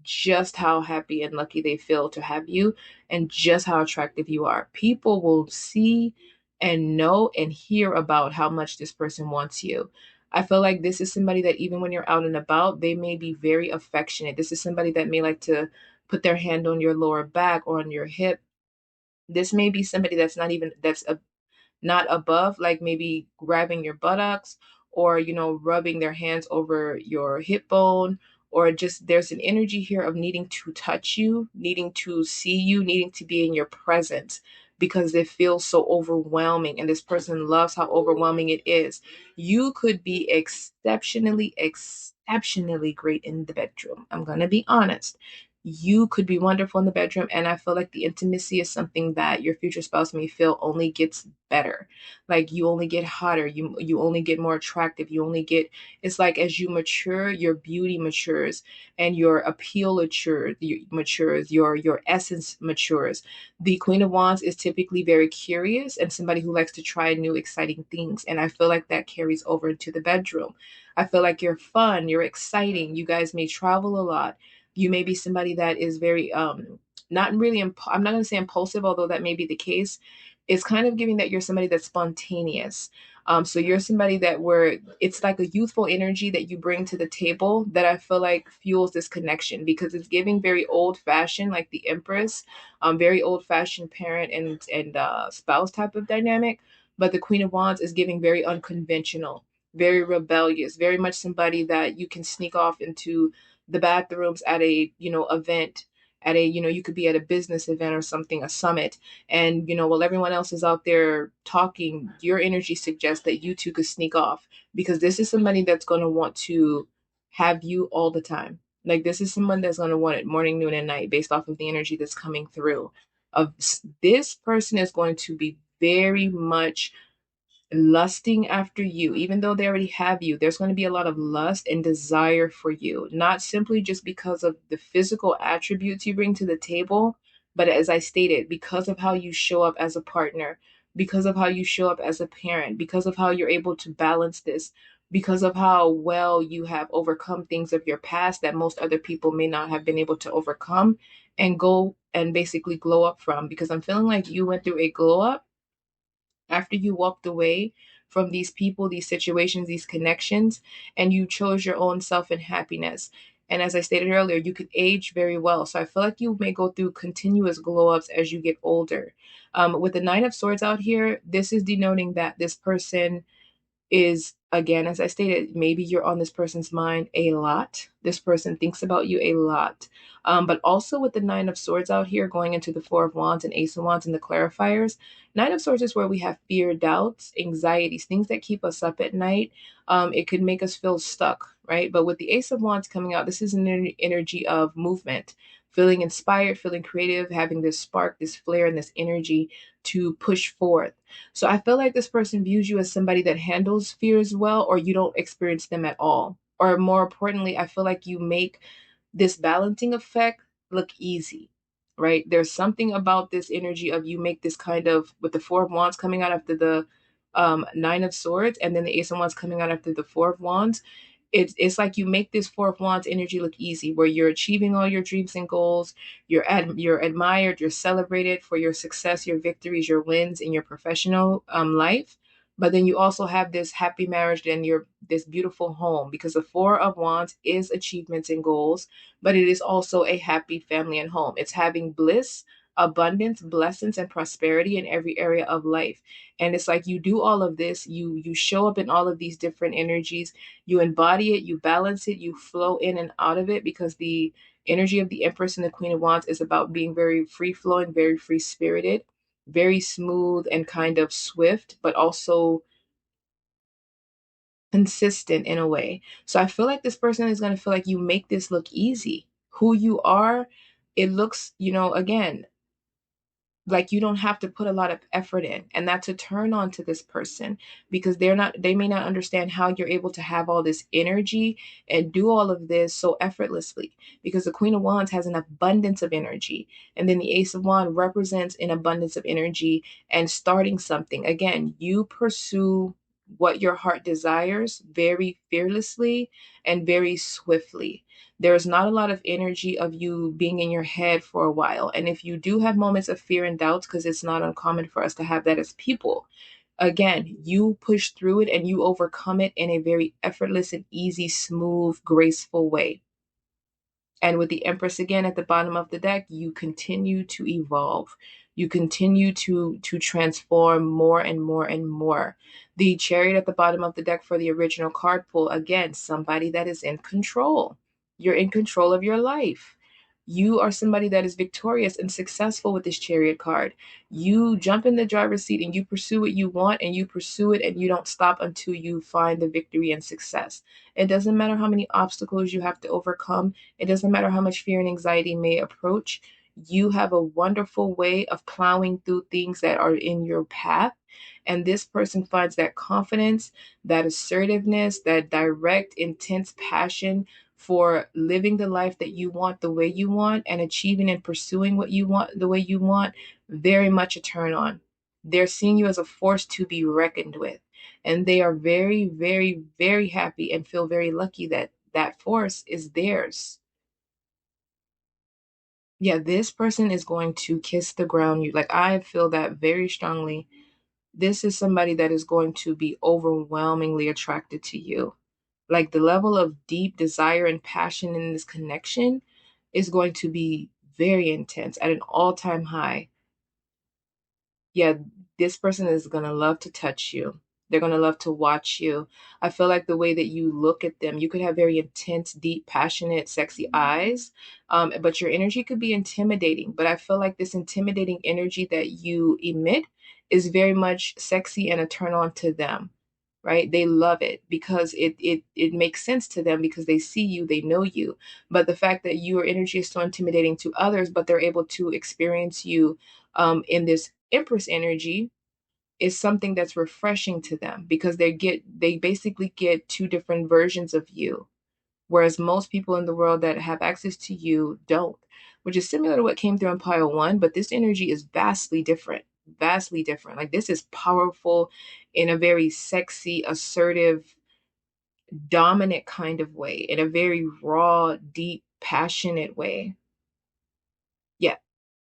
just how happy and lucky they feel to have you and just how attractive you are. People will see and know and hear about how much this person wants you. I feel like this is somebody that even when you're out and about, they may be very affectionate. This is somebody that may like to put their hand on your lower back or on your hip. This may be somebody not above, like maybe grabbing your buttocks or, rubbing their hands over your hip bone, or just there's an energy here of needing to touch you, needing to see you, needing to be in your presence because it feels so overwhelming. And this person loves how overwhelming it is. You could be exceptionally great in the bedroom. I'm going to be honest. You could be wonderful in the bedroom. And I feel like the intimacy is something that your future spouse may feel only gets better. Like you only get hotter, you only get more attractive, it's like as you mature, your beauty matures and your appeal matures, your essence matures. The Queen of Wands is typically very curious and somebody who likes to try new exciting things, and I feel like that carries over into the bedroom. I feel like you're fun, you're exciting, you guys may travel a lot. You may be somebody that is very not really I'm not going to say impulsive, although that may be the case. It's kind of giving that you're somebody that's spontaneous. So you're somebody that where it's like a youthful energy that you bring to the table that I feel like fuels this connection, because it's giving very old fashioned, like the Empress, very old fashioned parent and spouse type of dynamic. But the Queen of Wands is giving very unconventional, very rebellious, very much somebody that you can sneak off into the bathrooms at a event, at a you could be at a business event or something, a summit, and while everyone else is out there talking, your energy suggests that you two could sneak off, because this is somebody that's going to want to have you all the time. Like this is someone that's going to want it morning, noon, and night, based off of the energy that's coming through. Of this person is going to be very much lusting after you. Even though they already have you, there's going to be a lot of lust and desire for you, not simply just because of the physical attributes you bring to the table, but as I stated, because of how you show up as a partner, because of how you show up as a parent, because of how you're able to balance this, because of how well you have overcome things of your past that most other people may not have been able to overcome and go and basically glow up from. Because I'm feeling like you went through a glow up after you walked away from these people, these situations, these connections, and you chose your own self and happiness. And as I stated earlier, you could age very well. So I feel like you may go through continuous glow ups as you get older. With the Nine of Swords out here, this is denoting that this person is, again, as I stated, maybe you're on this person's mind a lot. This person thinks about you a lot. But also with the Nine of Swords out here going into the Four of Wands and Ace of Wands and the clarifiers, Nine of Swords is where we have fear, doubts, anxieties, things that keep us up at night. It could make us feel stuck, right? But with the Ace of Wands coming out, this is an energy of movement, feeling inspired, feeling creative, having this spark, this flare, and this energy to push forth. So I feel like this person views you as somebody that handles fears well, or you don't experience them at all. Or more importantly, I feel like you make this balancing effect look easy, right? There's something about this energy of you make this kind of, with the Four of Wands coming out after the Nine of Swords, and then the Ace of Wands coming out after the Four of Wands. It's like you make this Four of Wands energy look easy, where you're achieving all your dreams and goals. You're admired, you're celebrated for your success, your victories, your wins in your professional life. But then you also have this happy marriage and your this beautiful home, because the Four of Wands is achievements and goals, but it is also a happy family and home. It's having bliss, abundance, blessings, and prosperity in every area of life. And it's like you do all of this, you show up in all of these different energies, you embody it, you balance it, you flow in and out of it, because the energy of the Empress and the Queen of Wands is about being very free flowing, very free spirited, very smooth and kind of swift, but also consistent in a way. So I feel like this person is going to feel like you make this look easy. Who you are, it looks, again, like you don't have to put a lot of effort in, and that's a turn on to this person, because they may not understand how you're able to have all this energy and do all of this so effortlessly, because the Queen of Wands has an abundance of energy, and then the Ace of Wands represents an abundance of energy and starting something. Again, you pursue what your heart desires very fearlessly and very swiftly. There's not a lot of energy of you being in your head for a while. And if you do have moments of fear and doubts, because it's not uncommon for us to have that as people, again, you push through it and you overcome it in a very effortless and easy, smooth, graceful way. And with the Empress again at the bottom of the deck, you continue to evolve. You continue to transform more and more and more. The Chariot at the bottom of the deck for the original card pull, again, somebody that is in control. You're in control of your life. You are somebody that is victorious and successful with this Chariot card. You jump in the driver's seat and you pursue what you want, and you pursue it, and you don't stop until you find the victory and success. It doesn't matter how many obstacles you have to overcome. It doesn't matter how much fear and anxiety may approach. You have a wonderful way of plowing through things that are in your path. And this person finds that confidence, that assertiveness, that direct, intense passion for living the life that you want the way you want, and achieving and pursuing what you want the way you want, very much a turn on. They're seeing you as a force to be reckoned with. And they are very, very, very happy and feel very lucky that that force is theirs. Yeah, this person is going to kiss the ground. You like, I feel that very strongly. This is somebody that is going to be overwhelmingly attracted to you. Like the level of deep desire and passion in this connection is going to be very intense at an all-time high. Yeah, this person is going to love to touch you. They're going to love to watch you. I feel like the way that you look at them, you could have very intense, deep, passionate, sexy eyes, but your energy could be intimidating. But I feel like this intimidating energy that you emit is very much sexy and a turn on to them, right? They love it because it makes sense to them, because they see you, they know you. But the fact that your energy is so intimidating to others, but they're able to experience you in this Empress energy, is something that's refreshing to them, because they basically get two different versions of you, whereas most people in the world that have access to you don't, which is similar to what came through in pile one, but this energy is vastly different. vastly different. Like this is powerful in a very sexy, assertive, dominant kind of way, in a very raw, deep, passionate way. Yeah.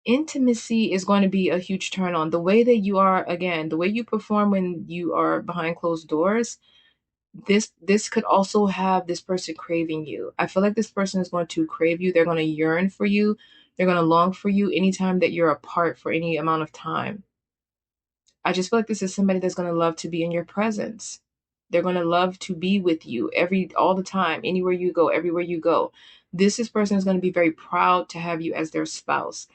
Intimacy is going to be a huge turn on. The way that you are, again, the way you perform when you are behind closed doors, this could also have this person craving you. I feel like this person is going to crave you. They're going to yearn for you. They're going to long for you anytime that you're apart for any amount of time. I just feel like this is somebody that's going to love to be in your presence. They're going to love to be with you all the time, anywhere you go, everywhere you go. This person is going to be very proud to have you as their spouse.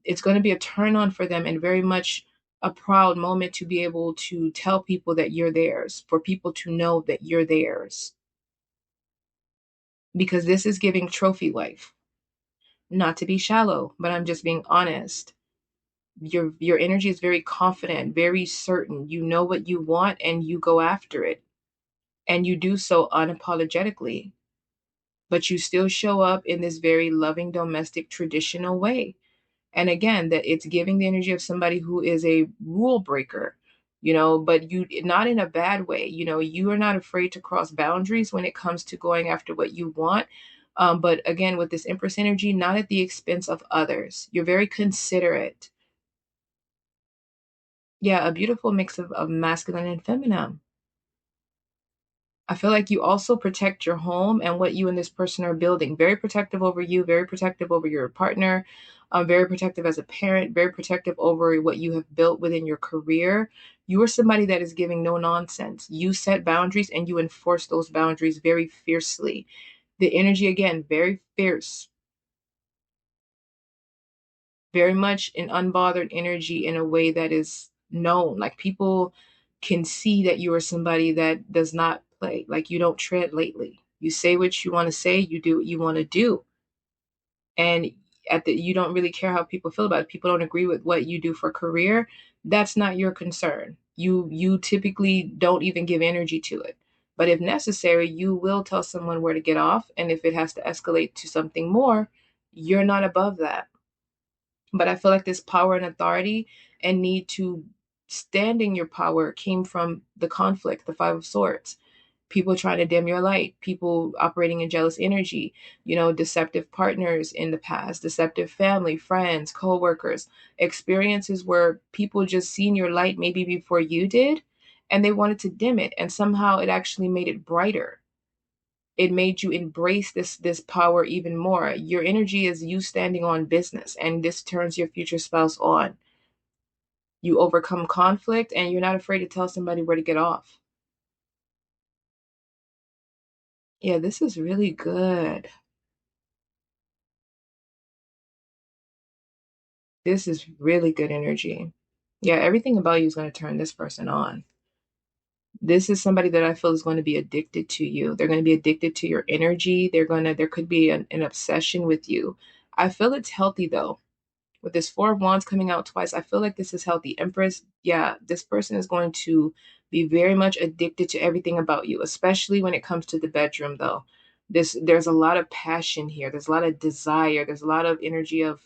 It's going to be a turn on for them and very much a proud moment to be able to tell people that you're theirs, for people to know that you're theirs. Because this is giving trophy wife. Not to be shallow, but I'm just being honest. Your energy is very confident, very certain. You know what you want and you go after it. And you do so unapologetically. But you still show up in this very loving, domestic, traditional way. And again, that it's giving the energy of somebody who is a rule breaker, but you not in a bad way. You are not afraid to cross boundaries when it comes to going after what you want. But again, with this Empress energy, not at the expense of others. You're very considerate. Yeah, a beautiful mix of masculine and feminine. I feel like you also protect your home and what you and this person are building. Very protective over you, very protective over your partner, very protective as a parent, very protective over what you have built within your career. You are somebody that is giving no nonsense. You set boundaries and you enforce those boundaries very fiercely. The energy, again, very fierce, very much an unbothered energy in a way that is known. Like people can see that you are somebody that does not play, like you don't tread lately. You say what you want to say, you do what you want to do. And you don't really care how people feel about it. People don't agree with what you do for career. That's not your concern. You typically don't even give energy to it. But if necessary, you will tell someone where to get off. And if it has to escalate to something more, you're not above that. But I feel like this power and authority and need to stand in your power came from the conflict, the Five of Swords. People trying to dim your light, people operating in jealous energy, deceptive partners in the past, deceptive family, friends, co-workers, experiences where people just seen your light maybe before you did, and they wanted to dim it. And somehow it actually made it brighter. It made you embrace this power even more. Your energy is you standing on business, and this turns your future spouse on. You overcome conflict and you're not afraid to tell somebody where to get off. Yeah, this is really good. This is really good energy. Yeah, everything about you is going to turn this person on. This is somebody that I feel is going to be addicted to you. They're going to be addicted to your energy. There could be an obsession with you. I feel it's healthy though. With this Four of Wands coming out twice, I feel like this is healthy. Empress, yeah, this person is going to be very much addicted to everything about you, especially when it comes to the bedroom, though. There's a lot of passion here. There's a lot of desire. There's a lot of energy of,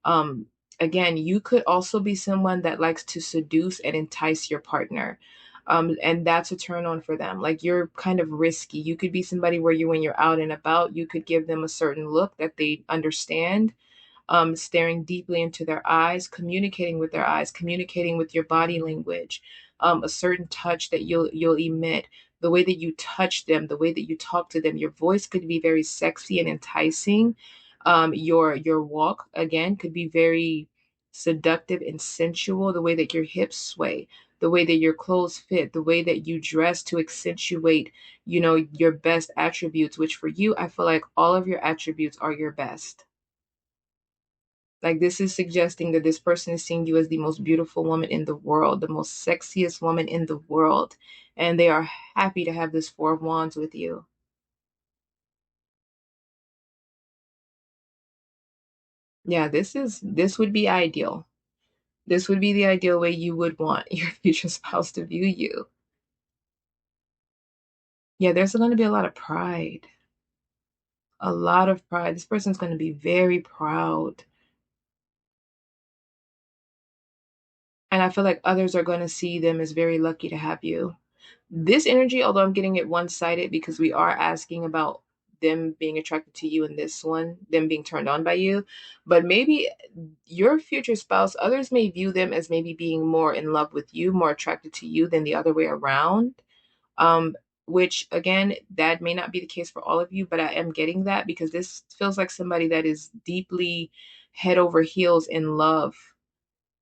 um, again, you could also be someone that likes to seduce and entice your partner. And that's a turn on for them. Like you're kind of risky. You could be somebody where when you're out and about, you could give them a certain look that they understand, staring deeply into their eyes, communicating with their eyes, communicating with your body language, a certain touch that you'll emit, the way that you touch them, the way that you talk to them. Your voice could be very sexy and enticing. Your walk again could be very seductive and sensual. The way that your hips sway, the way that your clothes fit, the way that you dress to accentuate, your best attributes. Which for you, I feel like all of your attributes are your best. Like this is suggesting that this person is seeing you as the most beautiful woman in the world, the most sexiest woman in the world. And they are happy to have this Four of Wands with you. Yeah, this would be ideal. This would be the ideal way you would want your future spouse to view you. Yeah, there's going to be a lot of pride. A lot of pride. This person's going to be very proud. And I feel like others are going to see them as very lucky to have you. This energy, although I'm getting it one sided because we are asking about them being attracted to you in this one, them being turned on by you, but maybe your future spouse, others may view them as maybe being more in love with you, more attracted to you than the other way around. Um, which again, that may not be the case for all of you, but I am getting that because this feels like somebody that is deeply head over heels in love.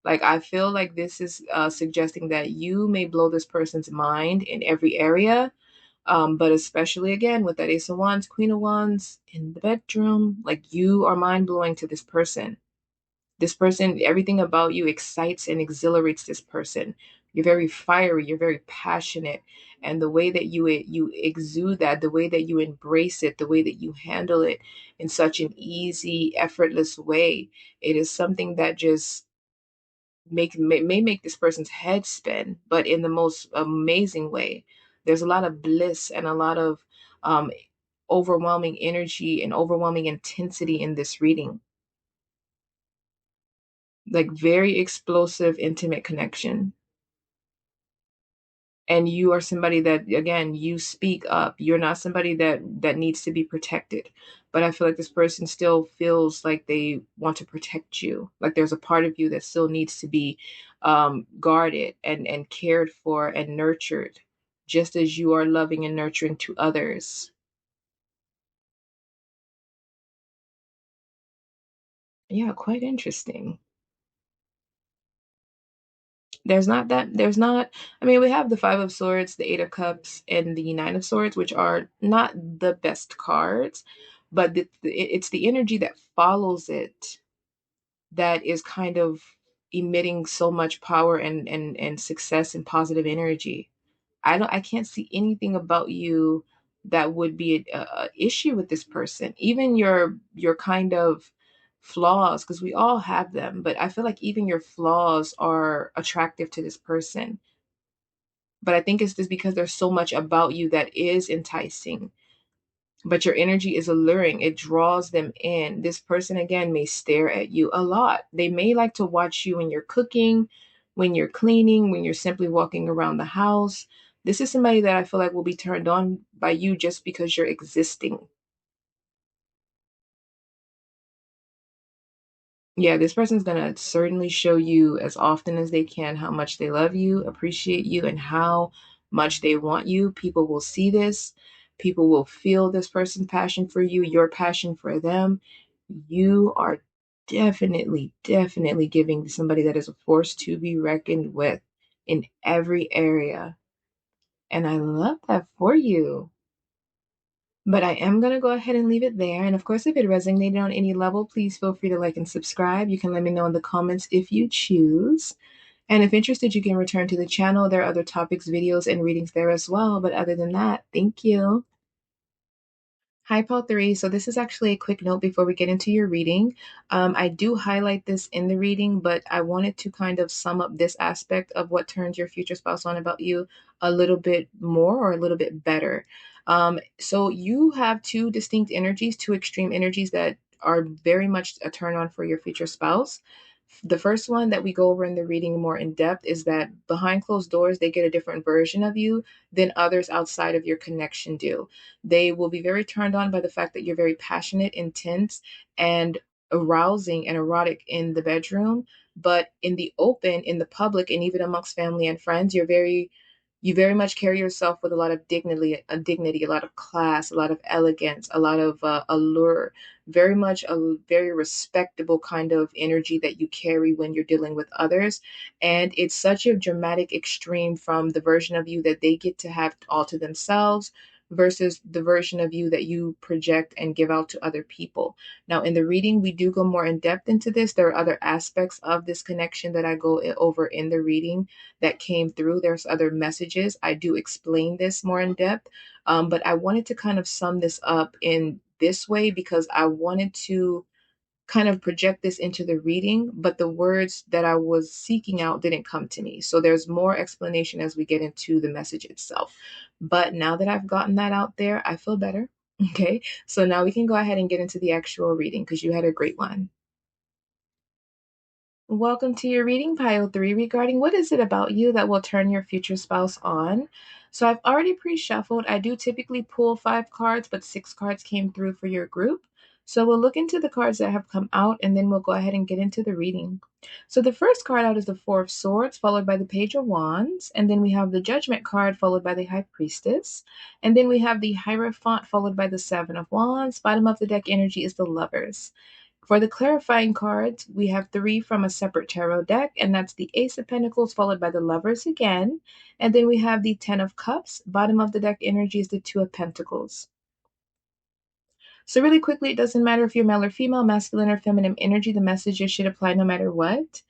Like, I feel like this is suggesting that you may blow this person's mind in every area, but especially again with that Ace of Wands, Queen of Wands in the bedroom, like you are mind blowing to this person. This person, everything about you excites and exhilarates this person. You're very fiery, you're very passionate, and the way that you exude that, the way that you embrace it, the way that you handle it in such an easy, effortless way, it is something that just may make this person's head spin, but in the most amazing way. There's a lot of bliss and a lot of um, overwhelming energy and overwhelming intensity in this reading. Like very explosive, intimate connection. And you are somebody that, again, you speak up. You're not somebody that needs to be protected. But I feel like this person still feels like they want to protect you. Like there's a part of you that still needs to be guarded and cared for and nurtured, just as you are loving and nurturing to others. Yeah, quite interesting. There's not, I mean, we have the Five of Swords, the Eight of Cups, and the Nine of Swords, which are not the best cards, but it's the energy that follows it that is kind of emitting so much power and success and positive energy. I can't see anything about you that would be a issue with this person. Even your kind of flaws, because we all have them, but I feel like even your flaws are attractive to this person. But I think it's just because there's so much about you that is enticing. But your energy is alluring. It draws them in. This person, again, may stare at you a lot. They may like to watch you when you're cooking, when you're cleaning, when you're simply walking around the house. This is somebody that I feel like will be turned on by you just because you're existing. Yeah, this person's gonna certainly show you as often as they can how much they love you, appreciate you, and how much they want you. People will see this. People will feel this person's passion for you, your passion for them. You are definitely, definitely giving somebody that is a force to be reckoned with in every area. And I love that for you. But I am going to go ahead and leave it there. And of course, if it resonated on any level, please feel free to like and subscribe. You can let me know in the comments if you choose. And if interested, you can return to the channel. There are other topics, videos, and readings there as well. But other than that, thank you. Hi, Paul 3. So this is actually a quick note before we get into your reading. I do highlight this in the reading, but I wanted to kind of sum up this aspect of what turns your future spouse on about you a little bit more or a little bit better. So you have two distinct energies, two extreme energies that are very much a turn on for your future spouse. The first one that we go over in the reading more in depth is that behind closed doors, they get a different version of you than others outside of your connection do. They will be very turned on by the fact that you're very passionate, intense, and arousing and erotic in the bedroom. But in the open, in the public, and even amongst family and friends, you very much carry yourself with a lot of dignity, a lot of class, a lot of elegance, a lot of allure, very much a very respectable kind of energy that you carry when you're dealing with others. And it's such a dramatic extreme from the version of you that they get to have all to themselves versus the version of you that you project and give out to other people. Now, in the reading, we do go more in depth into this. There are other aspects of this connection that I go over in the reading that came through. There's other messages. I do explain this more in depth, but I wanted to kind of sum this up in this way because I wanted to kind of project this into the reading, but the words that I was seeking out didn't come to me. So there's more explanation as we get into the message itself. But now that I've gotten that out there, I feel better. Okay. So now we can go ahead and get into the actual reading because you had a great one. Welcome to your reading pile 3 regarding what is it about you that will turn your future spouse on. So I've already pre-shuffled. I do typically pull 5 cards, but 6 cards came through for your group. So we'll look into the cards that have come out and then we'll go ahead and get into the reading. So the first card out is the Four of Swords, followed by the Page of Wands. And then we have the Judgment card, followed by the High Priestess. And then we have the Hierophant, followed by the Seven of Wands. Bottom of the deck energy is the Lovers. For the clarifying cards, we have 3 from a separate tarot deck, and that's the Ace of Pentacles followed by the Lovers again. And then we have the 10 of Cups. Bottom of the deck energy is the 2 of Pentacles. So really quickly, it doesn't matter if you're male or female, masculine or feminine energy, the messages should apply no matter what.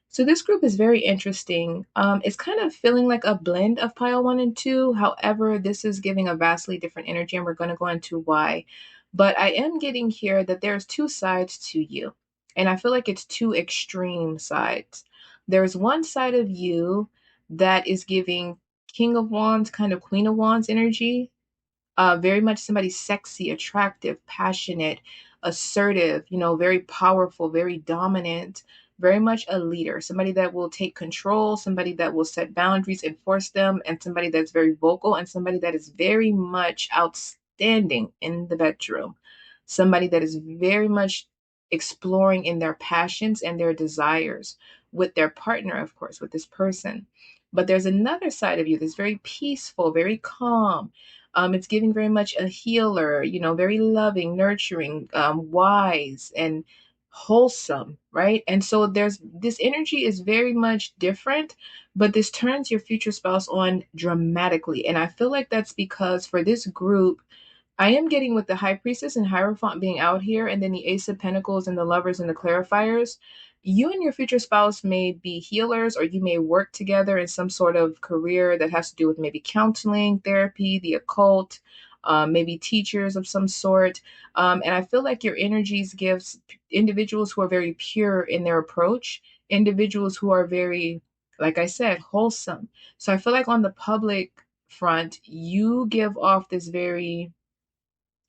So this group is very interesting. It's kind of feeling like a blend of pile 1 and 2. However, this is giving a vastly different energy, and we're going to go into why. But I am getting here that there's 2 sides to you. And I feel like it's 2 extreme sides. There's one side of you that is giving King of Wands, kind of Queen of Wands energy. Very much somebody sexy, attractive, passionate, assertive, very powerful, very dominant, very much a leader, somebody that will take control, somebody that will set boundaries, enforce them, and somebody that's very vocal, and somebody that is very much outstanding in the bedroom, somebody that is very much exploring in their passions and their desires with their partner, of course, with this person. But there's another side of you that's very peaceful, very calm. It's giving very much a healer, very loving, nurturing, wise, and wholesome, right? And so there's this energy is very much different, but this turns your future spouse on dramatically. And I feel like that's because for this group, I am getting with the High Priestess and Hierophant being out here, and then the Ace of Pentacles and the Lovers and the Clarifiers. You and your future spouse may be healers, or you may work together in some sort of career that has to do with maybe counseling, therapy, the occult, maybe teachers of some sort. And I feel like your energies gives individuals who are very pure in their approach, individuals who are very, like I said, wholesome. So I feel like on the public front, you give off this very,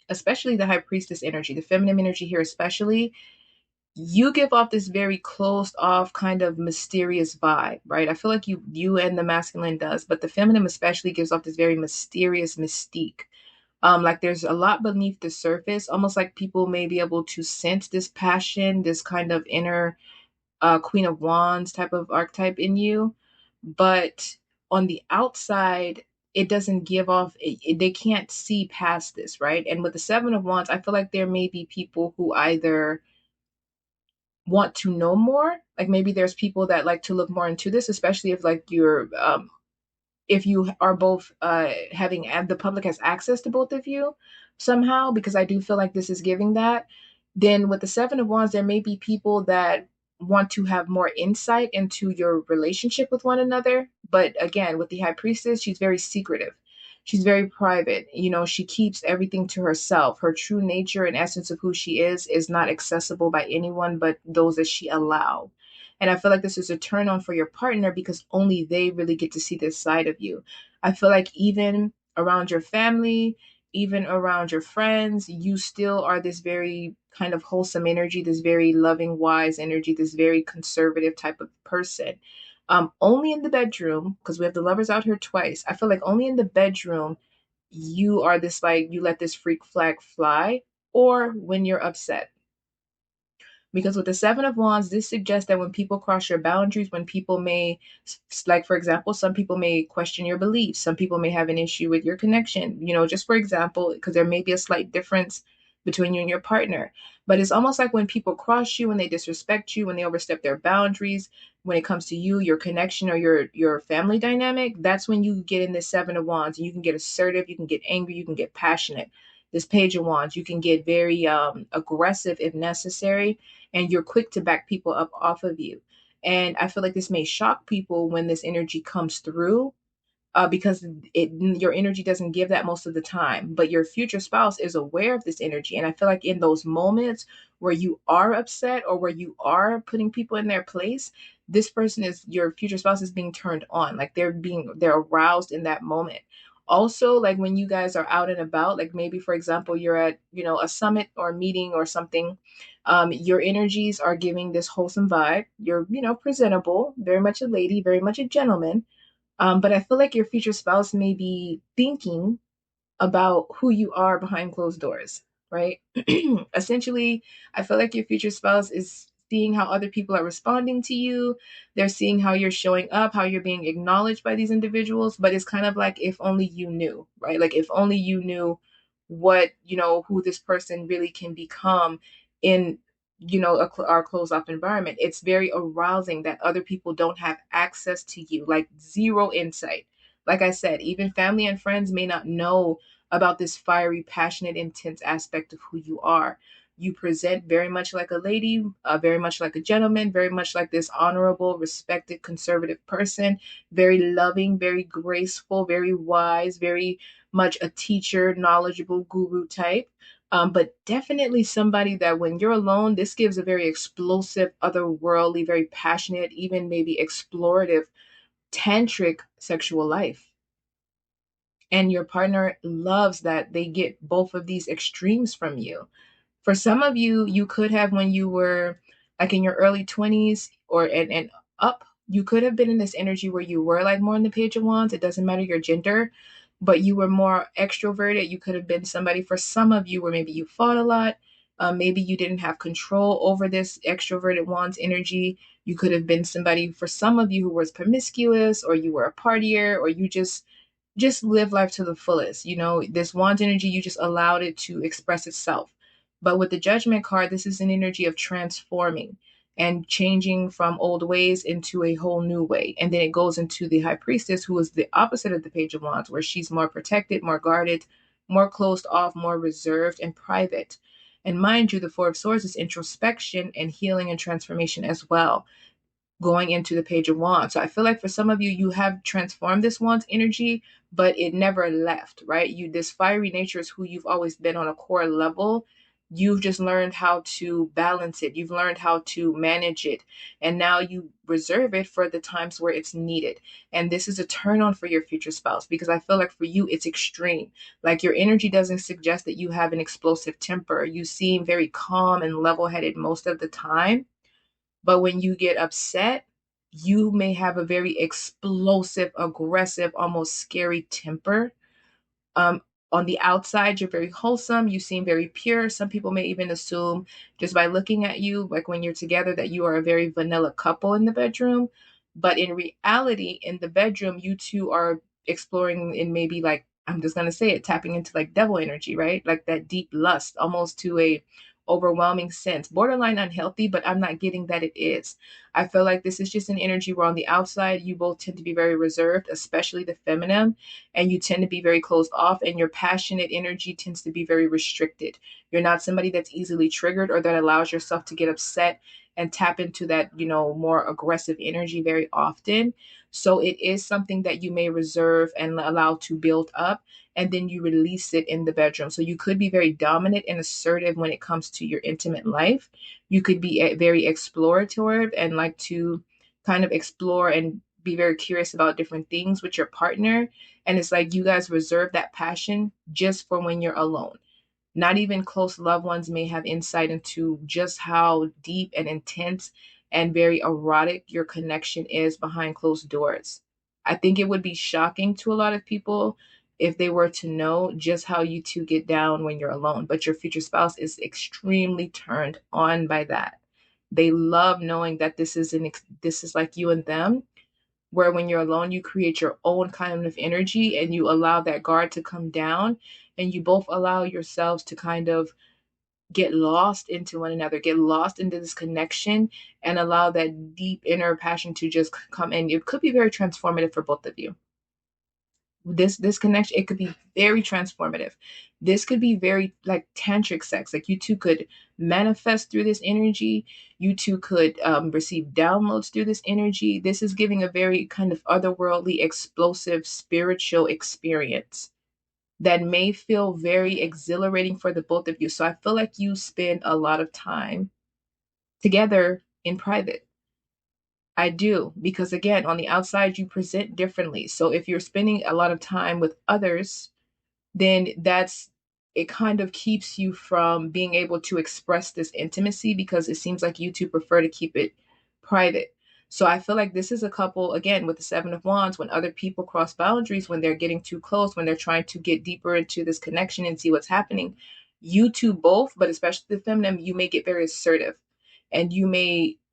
especially the High Priestess energy, the feminine energy here especially, you give off this very closed off kind of mysterious vibe, right? I feel like you and the masculine does, but the feminine especially gives off this very mysterious mystique. Like there's a lot beneath the surface, almost like people may be able to sense this passion, this kind of inner Queen of Wands type of archetype in you. But on the outside, it doesn't give off, they can't see past this, right? And with the Seven of Wands, I feel like there may be people who either want to know more, like maybe there's people that like to look more into this, especially if like you're if you are both having the public has access to both of you somehow, because I do feel like this is giving that. Then with the Seven of Wands, there may be people that want to have more insight into your relationship with one another. But again, with the High Priestess, she's very secretive. She's very private. She keeps everything to herself. Her true nature and essence of who she is not accessible by anyone but those that she allow. And I feel like this is a turn on for your partner because only they really get to see this side of you. I feel like even around your family, even around your friends, you still are this very kind of wholesome energy, this very loving, wise energy, this very conservative type of person. Only in the bedroom, because we have the Lovers out here twice. I feel like only in the bedroom, you are this like, you let this freak flag fly, or when you're upset. Because with the Seven of Wands, this suggests that when people cross your boundaries, when people may, like, for example, some people may question your beliefs, some people may have an issue with your connection, just for example, because there may be a slight difference between you and your partner. But it's almost like when people cross you, when they disrespect you, when they overstep their boundaries, when it comes to you, your connection or your family dynamic, that's when you get in the Seven of Wands. You can get assertive, you can get angry, you can get passionate. This Page of Wands, you can get very aggressive if necessary, and you're quick to back people up off of you. And I feel like this may shock people when this energy comes through, because your energy doesn't give that most of the time. But your future spouse is aware of this energy. And I feel like in those moments where you are upset or where you are putting people in their place, this person is, your future spouse is being turned on. Like they're aroused in that moment. Also, like when you guys are out and about, like maybe for example you're at, a summit or a meeting or something, your energies are giving this wholesome vibe. You're, presentable, very much a lady, very much a gentleman. But I feel like your future spouse may be thinking about who you are behind closed doors, right? Essentially, I feel like your future spouse is seeing how other people are responding to you. They're seeing how you're showing up, how you're being acknowledged by these individuals. But it's kind of like if only you knew, right? Like if only you knew what, who this person really can become in, our closed off environment. It's very arousing that other people don't have access to you, like zero insight. Like I said, even family and friends may not know about this fiery, passionate, intense aspect of who you are. You present very much like a lady, very much like a gentleman, very much like this honorable, respected, conservative person, very loving, very graceful, very wise, very much a teacher, knowledgeable guru type. But definitely somebody that when you're alone, this gives a very explosive, otherworldly, very passionate, even maybe explorative, tantric sexual life, and your partner loves that they get both of these extremes from you. For some of you, you could have, when you were like in your early 20s or and up, you could have been in this energy where you were like more in the page of wands. It doesn't matter your gender, but you were more extroverted. You could have been somebody, for some of you, where maybe you fought a lot. Maybe you didn't have control over this extroverted wands energy. You could have been somebody, for some of you, who was promiscuous, or you were a partier, or you just live life to the fullest. This wand energy, you just allowed it to express itself. But with the judgment card, this is an energy of transforming and changing from old ways into a whole new way. And then it goes into the high priestess, who is the opposite of the page of wands, where she's more protected, more guarded, more closed off, more reserved and private. And mind you, the four of swords is introspection and healing and transformation as well, going into the page of wands. So I feel like for some of you, you have transformed this wands energy, but it never left, right? This fiery nature is who you've always been on a core level. You've just learned how to balance it. You've learned how to manage it. And now you reserve it for the times where it's needed. And this is a turn on for your future spouse, because I feel like for you, it's extreme. Like your energy doesn't suggest that you have an explosive temper. You seem very calm and level headed most of the time, but when you get upset, you may have a very explosive, aggressive, almost scary temper. um, on the outside, you're very wholesome. You seem very pure. Some people may even assume, just by looking at you, like when you're together, that you are a very vanilla couple in the bedroom. But in reality, in the bedroom, you two are exploring in, maybe, like, I'm just going to say it, tapping into like devil energy, right? Like that deep lust, almost to a overwhelming sense, borderline unhealthy, but I'm not getting that it is. I feel like this is just an energy where on the outside, you both tend to be very reserved, especially the feminine, and you tend to be very closed off, and your passionate energy tends to be very restricted. You're not somebody that's easily triggered or that allows yourself to get upset and tap into that, more aggressive energy very often. So it is something that you may reserve and allow to build up, and then you release it in the bedroom. So you could be very dominant and assertive when it comes to your intimate life. You could be very explorative and like to kind of explore and be very curious about different things with your partner. And it's like you guys reserve that passion just for when you're alone. Not even close loved ones may have insight into just how deep and intense and very erotic your connection is behind closed doors. I think it would be shocking to a lot of people if they were to know just how you two get down when you're alone. But your future spouse is extremely turned on by that. They love knowing that this is like you and them, where when you're alone, you create your own kind of energy and you allow that guard to come down, and you both allow yourselves to kind of get lost into one another, get lost into this connection, and allow that deep inner passion to just come in. It could be very transformative for both of you. This connection, it could be very transformative. This could be very like tantric sex. Like you two could manifest through this energy. You two could receive downloads through this energy. This is giving a very kind of otherworldly, explosive, spiritual experience that may feel very exhilarating for the both of you. So I feel like you spend a lot of time together in private. I do, because again, on the outside, you present differently. So if you're spending a lot of time with others, then that's it kind of keeps you from being able to express this intimacy because it seems like you two prefer to keep it private. So I feel like this is a couple, again, with the Seven of Wands, when other people cross boundaries, when they're getting too close, when they're trying to get deeper into this connection and see what's happening. You two both, but especially the feminine, you may get very assertive, and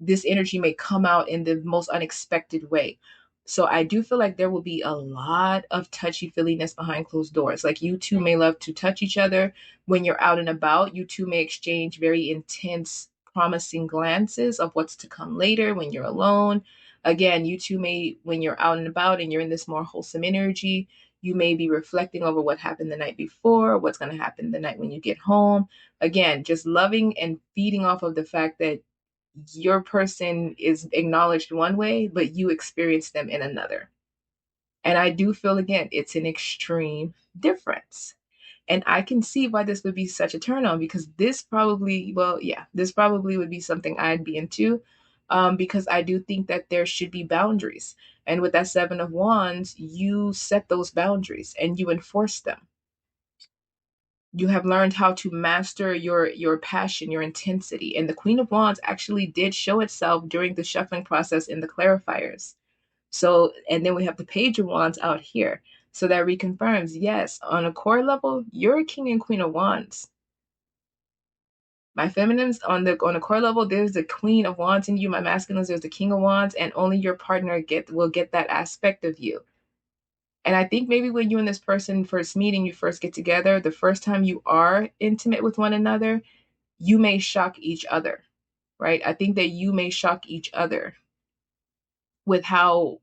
this energy may come out in the most unexpected way. So I do feel like there will be a lot of touchy feeliness behind closed doors. Like you two may love to touch each other when you're out and about. You two may exchange very intense, promising glances of what's to come later when you're alone. Again, you two may, when you're out and about and you're in this more wholesome energy, you may be reflecting over what happened the night before, what's going to happen the night when you get home. Again, just loving and feeding off of the fact that your person is acknowledged one way, but you experience them in another. And I do feel, again, it's an extreme difference. And I can see why this would be such a turn on, because this probably, well, yeah, this probably would be something I'd be into, because I do think that there should be boundaries. And with that Seven of Wands, you set those boundaries and you enforce them. You have learned how to master your passion, your intensity. And the Queen of Wands actually did show itself during the shuffling process in the clarifiers. So, and then we have the Page of Wands out here. So that reconfirms, yes, on a core level, you're a King and Queen of Wands. My feminines on the core level, there's the Queen of Wands in you. My masculines, there's the King of Wands, and only your partner will get that aspect of you. And I think maybe when you and this person first meet and you first get together, the first time you are intimate with one another, you may shock each other, right? I think that you may shock each other with how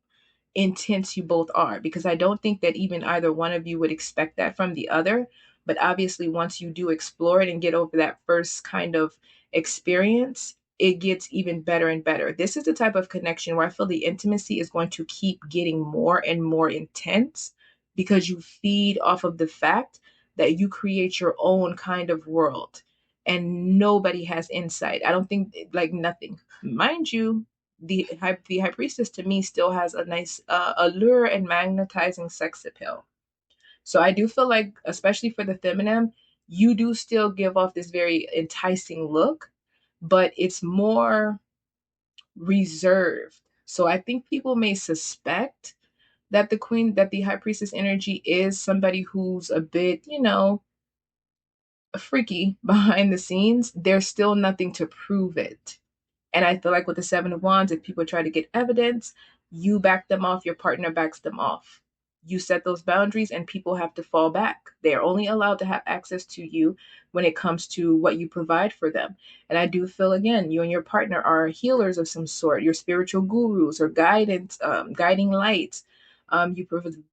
intense you both are, because I don't think that even either one of you would expect that from the other. But obviously, once you do explore it and get over that first kind of experience, it gets even better and better. This is the type of connection where I feel the intimacy is going to keep getting more and more intense because you feed off of the fact that you create your own kind of world and nobody has insight. I don't think, like, nothing. Mind you, the high priestess to me still has a nice allure and magnetizing sex appeal. So I do feel like, especially for the feminine, you do still give off this very enticing look, but it's more reserved. So I think people may suspect that the high priestess energy is somebody who's a bit, freaky behind the scenes. There's still nothing to prove it. And I feel like with the Seven of Wands, if people try to get evidence, you back them off, your partner backs them off. You set those boundaries and people have to fall back. They're only allowed to have access to you when it comes to what you provide for them. And I do feel, again, you and your partner are healers of some sort, your spiritual gurus or guidance, guiding lights. You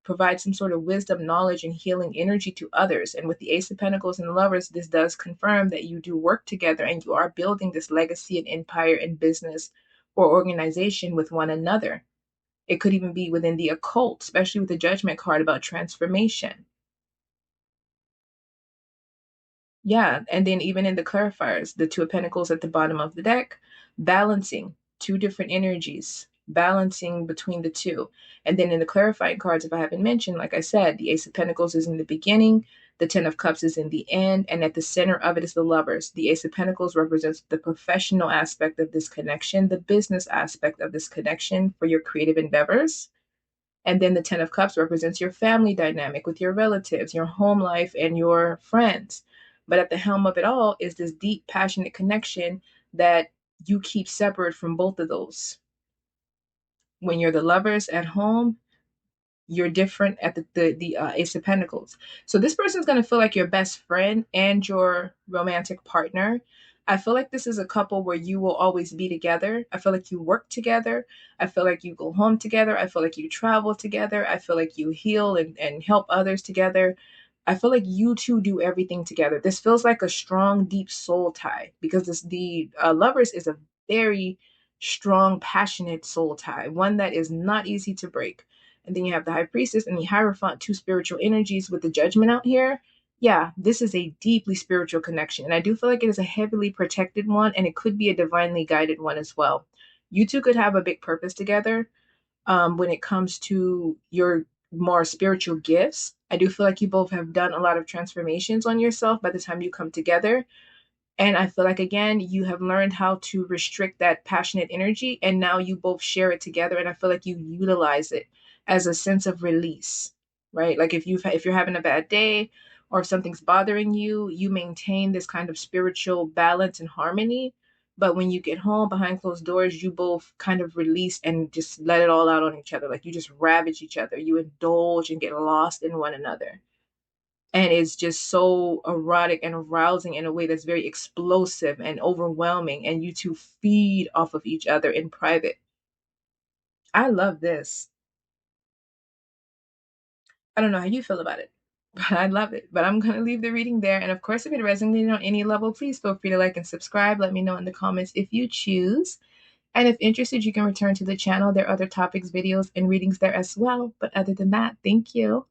provide some sort of wisdom, knowledge, and healing energy to others. And with the Ace of Pentacles and the Lovers, this does confirm that you do work together and you are building this legacy and empire and business or organization with one another. It could even be within the occult, especially with the Judgment card about transformation. Yeah, and then even in the clarifiers, the Two of Pentacles at the bottom of the deck, balancing two different energies, balancing between the two. And then in the clarifying cards, if I haven't mentioned, like I said, the Ace of Pentacles is in the beginning, the Ten of Cups is in the end, and at the center of it is the Lovers. The Ace of Pentacles represents the professional aspect of this connection, the business aspect of this connection for your creative endeavors. And then the Ten of Cups represents your family dynamic with your relatives, your home life, and your friends. But at the helm of it all is this deep, passionate connection that you keep separate from both of those. When you're the lovers at home, you're different at the Ace of Pentacles. So this person's going to feel like your best friend and your romantic partner. I feel like this is a couple where you will always be together. I feel like you work together. I feel like you go home together. I feel like you travel together. I feel like you heal and help others together. I feel like you two do everything together. This feels like a strong, deep soul tie because the Lovers is a very strong, passionate soul tie, one that is not easy to break. And then you have the High Priestess and the Hierophant, two spiritual energies with the Judgment out here. Yeah, this is a deeply spiritual connection. And I do feel like it is a heavily protected one, and it could be a divinely guided one as well. you two could have a big purpose together. When it comes to your more spiritual gifts, I do feel like you both have done a lot of transformations on yourself by the time you come together. And I feel like, again, you have learned how to restrict that passionate energy, and now you both share it together. And I feel like you utilize it as a sense of release, right? Like if you're having a bad day or if something's bothering you, you maintain this kind of spiritual balance and harmony. But when you get home behind closed doors, you both kind of release and just let it all out on each other. Like you just ravage each other. You indulge and get lost in one another, and it's just so erotic and arousing in a way that's very explosive and overwhelming, and you two feed off of each other in private. I love this. I don't know how you feel about it, but I love it. But I'm going to leave the reading there, and of course, if it resonated on any level, please feel free to like and subscribe. Let me know in the comments if you choose, and if interested, you can return to the channel. There are other topics, videos, and readings there as well. But other than that, thank you.